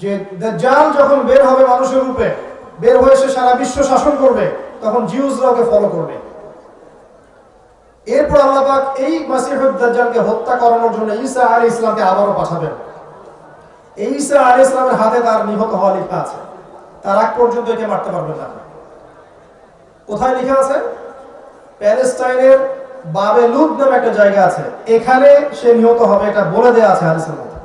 যে দাজ্জাল যখন বের হবে মানুষের রূপে, বের হয়ে সে সারা বিশ্ব শাসন করবে, তখন জিউসরা ওকে ফলো করবে। এরপর আল্লাহ পাক এই মাসিহুদ দাজ্জালকে হত্যা করানোর জন্য ঈসা আলাইহিস সালামকে আবারও পাঠাবেন। এই ঈসা আলাইহিস সালামের হাতে তার নিহত হওয়া লেখা আছে। তার আগ পর্যন্ত একে মারতে পারবেন না। কোথায় লেখা আছে? প্যালেস্টাইনের বাবেলুদ নামে একটা জায়গা আছে, এখানে সে নিহত হবে, এটা বলে দেয়া আছে হাদিসের মধ্যে।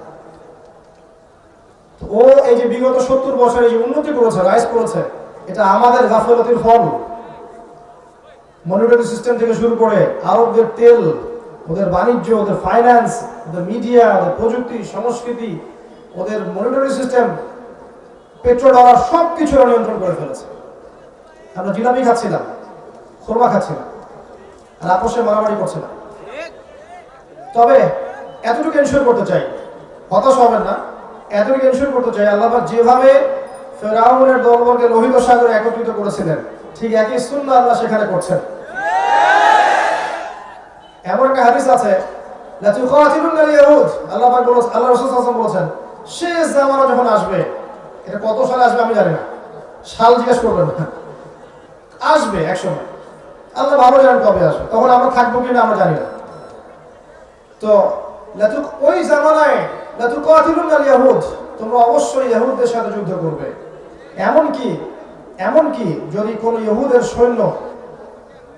ও এই যে বিগত 70 বছরে যে উন্নতি করেছে, রাইজ করেছে, এটা আমাদের গাফলতির ফল। মনিটরি সিস্টেম থেকে শুরু করে আরবদের তেল, ওদের বাণিজ্য, ওদের ফাইন্যান্স, ওদের মিডিয়া, ওদের প্রযুক্তি, সংস্কৃতি, ওদের মনিটরি সিস্টেম, পেট্রো ডলার, সবকিছু নিয়ন্ত্রণ করে ফেলেছে। আমরা জিলাপি খাচ্ছিলাম, খোরমা খাচ্ছিলাম, আর আপোষে মারামারি করছিলাম। তবে এতটুকু এনশিওর করতে চাই, হতাশ হবেন না, এতটুকু এনশিওর করতে চাই আল্লাহ পাক যেভাবে ফেরাউনের দলবলকে লোহিত সাগরে একত্রিত করেছিলেন, ঠিক একই সুন্নাহ আল্লাহ সেখানে করছেন। এমন একটা হাদিস আছে, লা তুকাতিলুনাল ইয়াহুদ, আল্লাহ পাক বলেছেন, আল্লাহ রাসূল সাল্লাল্লাহু আলাইহি ওয়াসাল্লাম বলেছেন, শেষ জামানা যখন আসবে, এটা কত সালে আসবে আমি জানি না, সাল জিজ্ঞেস করবেন না, আসবে এক সময়, আল্লাহ ভালো জানেন কবে আসবে, তখন আমরা থাকবো কিনা আমরা জানি না। তো ওই জামানায় লা তুকাতিলুনাল ইয়াহুদ, তোমরা অবশ্যই ইহুদদের সাথে যুদ্ধ করবে। এমনকি যদি কোনো ইহুদের সৈন্য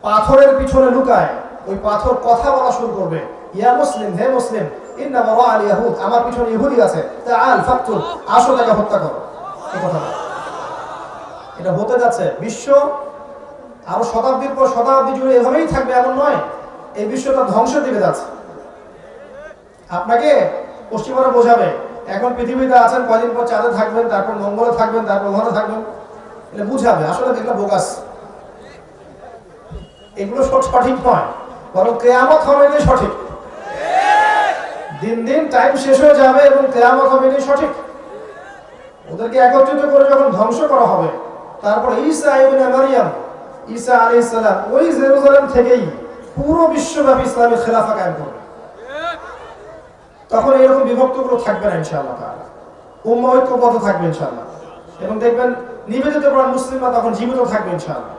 পাথরের পিছনে লুকায়, ওই পাথর কথা বলা শুরু করবে, ইয়া মুসলিম, হে মুসলিম, ইন্না ওয়ারাআল ইয়াহুদ, আমার পিছনে ইহুদি আছে, তাআল ফাকতুল, আসো তাকে হত্যা করো। এই কথা এটা হতে যাচ্ছে। বিশ্ব আরো শতাব্দীর পর শতাব্দী জুড়ে এভাবেই থাকবে এমন নয়, এই বিশ্বটা ধ্বংসের দিকে যাচ্ছে। আপনাকে পশ্চিমারা বোঝাবে এখন পৃথিবীতে আছেন, কয়দিন পর চাঁদে থাকবেন, তারপর মঙ্গলে থাকবেন, তারপর ওখানে থাকবেন, এটা বুঝাবে। আসলে দেখলে বোগাস, এগুলো সঠিক নয়, বরং কিয়ামত হবে এটাই সঠিক। দিন দিন টাইম শেষ হয়ে যাবে এবং কিয়ামত হবে এটাই সঠিক। ওদেরকে একত্রিত করে যখন ধ্বংস করা হবে, তারপর ঈসা ইবনে মারইয়াম, ঈসা আলাইহিস সালাম ওই জেরুজালেম থেকেই পুরো বিশ্বব্যাপী ইসলামী খেলাফা কায়েম করবে। তখন এরকম বিভক্তগুলো থাকবে না ইনশাআল্লাহ তাআলা, উম্মাহ ঐক্যবদ্ধ থাকবে ইনশাআল্লাহ। এবং দেখবেন নিবেদিত প্রাণ মুসলিমরা তখন জীবিত থাকবে ইনশাআল্লাহ।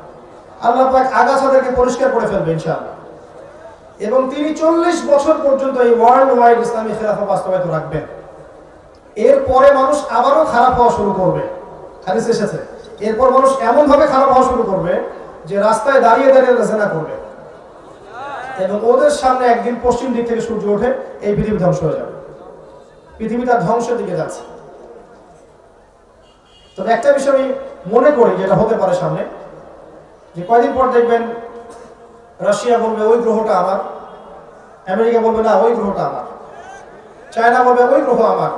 আল্লাহ পাক আগাছাদেরকে পরিষ্কার করে ফেলবে ইনশাআল্লাহ। এবং তিনি 40 বছর পর্যন্ত এই ওয়ার্ল্ড ওয়াইড ইসলামী খেলাফা বাস্তবায়িত রাখবেন। এরপরে মানুষ আবারও খারাপ হওয়া শুরু করবে, হাদিস এসেছে, এরপর মানুষ এমন ভাবে খারাপ হওয়া শুরু করবে যে রাস্তায় দাঁড়িয়ে দাঁড়িয়ে জেনা করবে, এবং ওদের সামনে একদিন পশ্চিম দিক থেকে সূর্য ওঠে, এই পৃথিবী ধ্বংস হয়ে যাবে। পৃথিবীটা ধ্বংসের দিকে যাচ্ছে। তবে একটা বিষয় আমি মনে করি যেটা হতে পারে সামনে, যে কয়দিন পর দেখবেন রাশিয়া বলবে ওই গ্রহটা আমার, আমেরিকা বলবে না ওই গ্রহটা আমার, চায়না বলবে ওই গ্রহ আমার,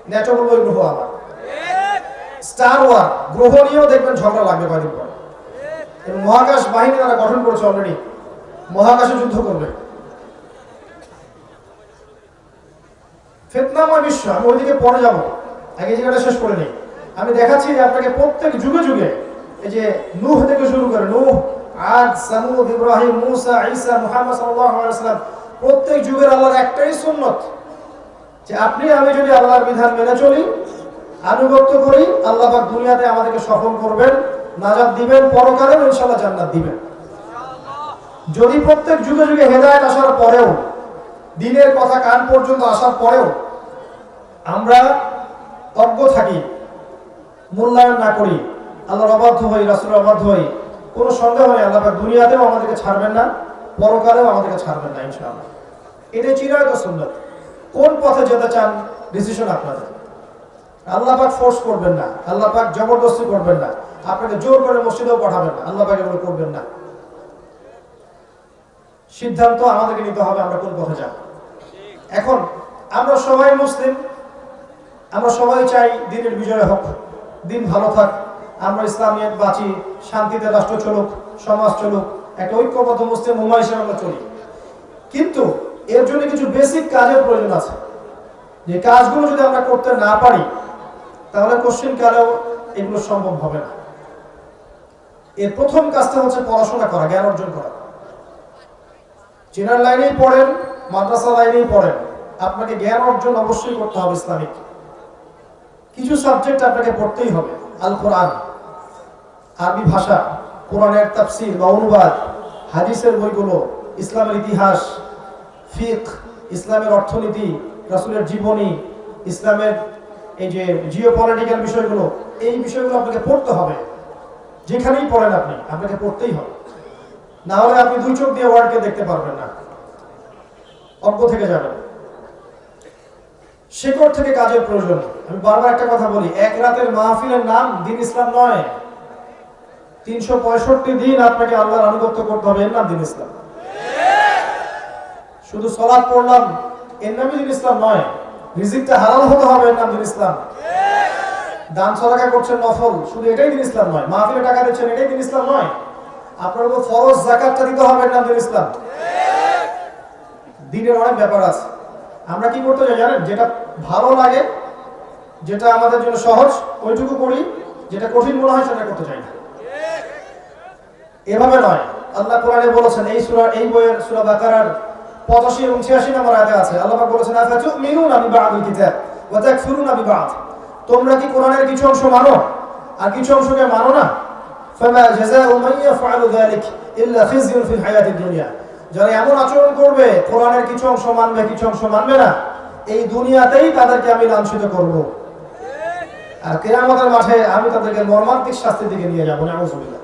ন্যাটো বলবে ওই গ্রহ আমার। স্টার ওয়ার, গ্রহ নিয়েও দেখবেন ঝগড়া লাগবে কয়দিন পর। এবং মহাকাশ বাহিনী তারা গঠন করেছে অলরেডি, মহাকাশে যুদ্ধ করবে। ফিতনাময় বিশ্ব, আমি ওইদিকে পরে যাবো, আগে জায়গাটা শেষ করে নেই। আমি দেখাচ্ছি যে আপনাকে প্রত্যেক যুগে যুগে এই যে নূহ থেকে শুরু করে নূহ, আদ, সামুদ, ইব্রাহিম, মুসা, ঈসা, মুহাম্মদ সাল্লাল্লাহু আলাইহি ওয়াসাল্লাম, প্রত্যেক যুগের আল্লাহর একটাই সুন্নত যে আপনি আমি যদি আল্লাহর বিধান মেনে চলি, আনুগত্য করি, আল্লাহ পাক দুনিয়াতে আমাদেরকে সফল করবেন, নাজাত দিবেন, পরকালে ইনশাআল্লাহ জান্নাত দিবেন। যদি প্রত্যেক যুগে যুগে হেদায়েত আসার পরেও, দ্বীনের কথা কান পর্যন্ত আসার পরেও আমরা অজ্ঞ থাকি, মূল্যায়ন না করি, আল্লাহর অবাধ্য হই, রাসূলের অবাধ্য হই, কোনো সন্দেহ নেই আল্লাহ পাক দুনিয়াতেও আমাদেরকে ছাড়বেন না, পরকালেও আমাদেরকে ছাড়বেন না ইনশাআল্লাহ। এটাই চিরায়ত সুন্নাত। কোন পথে যেতে চান ডিসিশন আপনাদের। আল্লাহ পাক ফোর্স করবেন না, আল্লাহ পাক জবরদস্তি করবেন না, আপনাকে জোর করে মসজিদেও পাঠাবেন না, আল্লাহ পাক এগুলো করবেন না। সিদ্ধান্ত আমাদেরকে নিতে হবে আমরা কোন পথে যাব। এখন আমরা সবাই মুসলিম, আমরা সবাই চাই দ্বীনের বিজয় হোক, দিন ভালো থাক, আমরা ইসলামিয়াত বাঁচি, শান্তিতে রাষ্ট্র চলুক, সমাজ চলুক, একটা ঐক্যবদ্ধ মুসলিম উম্মাহ হিসেবে আমরা চলি। কিন্তু এর জন্য কিছু বেসিক কাজের প্রয়োজন আছে। যে কাজগুলো যদি আমরা করতে না পারি তাহলে কোশ্চিন কালেও এগুলো সম্ভব হবে না। এর প্রথম কাজটা হচ্ছে পড়াশোনা করা, জ্ঞান অর্জন করা। জেনারেল লাইনেই পড়েন, মাদ্রাসা লাইনেই পড়েন, আপনাকে জ্ঞান অর্জন অবশ্যই করতে হবে। ইসলামিক কিছু সাবজেক্ট আপনাকে পড়তেই হবে। আল কোরআন, আরবি ভাষা, কোরআনের তাফসীর বা অনুবাদ, হাদিসের বইগুলো, ইসলামের ইতিহাস, ফিকহ, ইসলামের অর্থনীতি, রাসূলের জীবনী, ইসলামের এই যে জিওপলিটিক্যাল বিষয়গুলো, এই বিষয়গুলো আপনাকে পড়তে হবে। যেখানেই পড়েন আপনি, আপনাকে পড়তেই হবে, না হলে আপনি দুই চোখ দিয়ে ওয়ার্ল্ডকে দেখতে পারবেন না, অজ্ঞ থেকে যাবেন। শেকড় থেকে কাজের প্রয়োজন। আমি বারবার একটা কথা বলি, এক রাতের মাহফিলের নাম দ্বীন ইসলাম নয়। 365 দিন আপনাকে আল্লাহর আনুগত্য করতে হবে, এর নাম দ্বীন ইসলাম। শুধু সালাত পড়লাম এর নামই দ্বীন ইসলাম নয়। রিজিকটা হালাল হতে হবে, এর নাম দ্বীন ইসলাম। দান সদকা করছেন নফল, শুধু এটাই দ্বীন ইসলাম নয়। মাহফিলে টাকা দিচ্ছেন, এটাই দ্বীন ইসলাম নয়। আপনার উপর ফরজ যাকাতটা দিতে হবে, এর নাম দ্বীন ইসলাম। দ্বীনের অনেক ব্যাপার আছে। আমরা কি করতে চাই জানেন? যেটা ভালো লাগে, যেটা আমাদের জন্য সহজ, ওইটুকু করি, যেটা কঠিন মনে হয় সেটা করতে চাই না। এভাবে নয়। আল্লাহ কোরআনে বলেছেন, এই সূরা, এই বইয়ের সূরা বাকারার 85 এবং 86 নম্বর আয়াতে আছে, আল্লাহ পাক বলেছেন, আফাতুমিনুনা বিবা'দিল কিতাব ওয়া তাকফুরুনা বিবা'দ। তোমরা কি কোরআনের কিছু অংশ মানো আর কিছু অংশকে মানো না? ফামা জাযাউ মান ইয়াফআলু যালিক ইল্লা খিzyুন ফিল হায়াতিদ দুনিয়া। যারা এমন আচরণ করবে, কোরআনের কিছু অংশ মানবে, কিছু অংশ মানবে না, এই দুনিয়াতেই তাদেরকে আমি লাঞ্ছিত করব, আর কিয়ামতের মাঠে আমি তাদেরকে মর্মান্তিক শাস্তির দিকে নিয়ে যাব। নাউযুবিল্লাহ।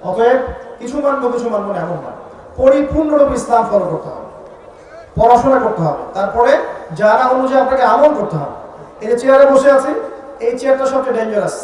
অতএব কিছু মানবো, কিছু মানবো না এমন নয়। পরিপূর্ণরূপে ইসলাম ফলো করতে হবে, পড়াশোনা করতে হবে, তারপরে যারা অনুযায়ী আপনাকে আমল করতে হবে। এই যে চেয়ারে বসে আছি, এই চেয়ারটা সবচেয়ে ডেঞ্জারাস।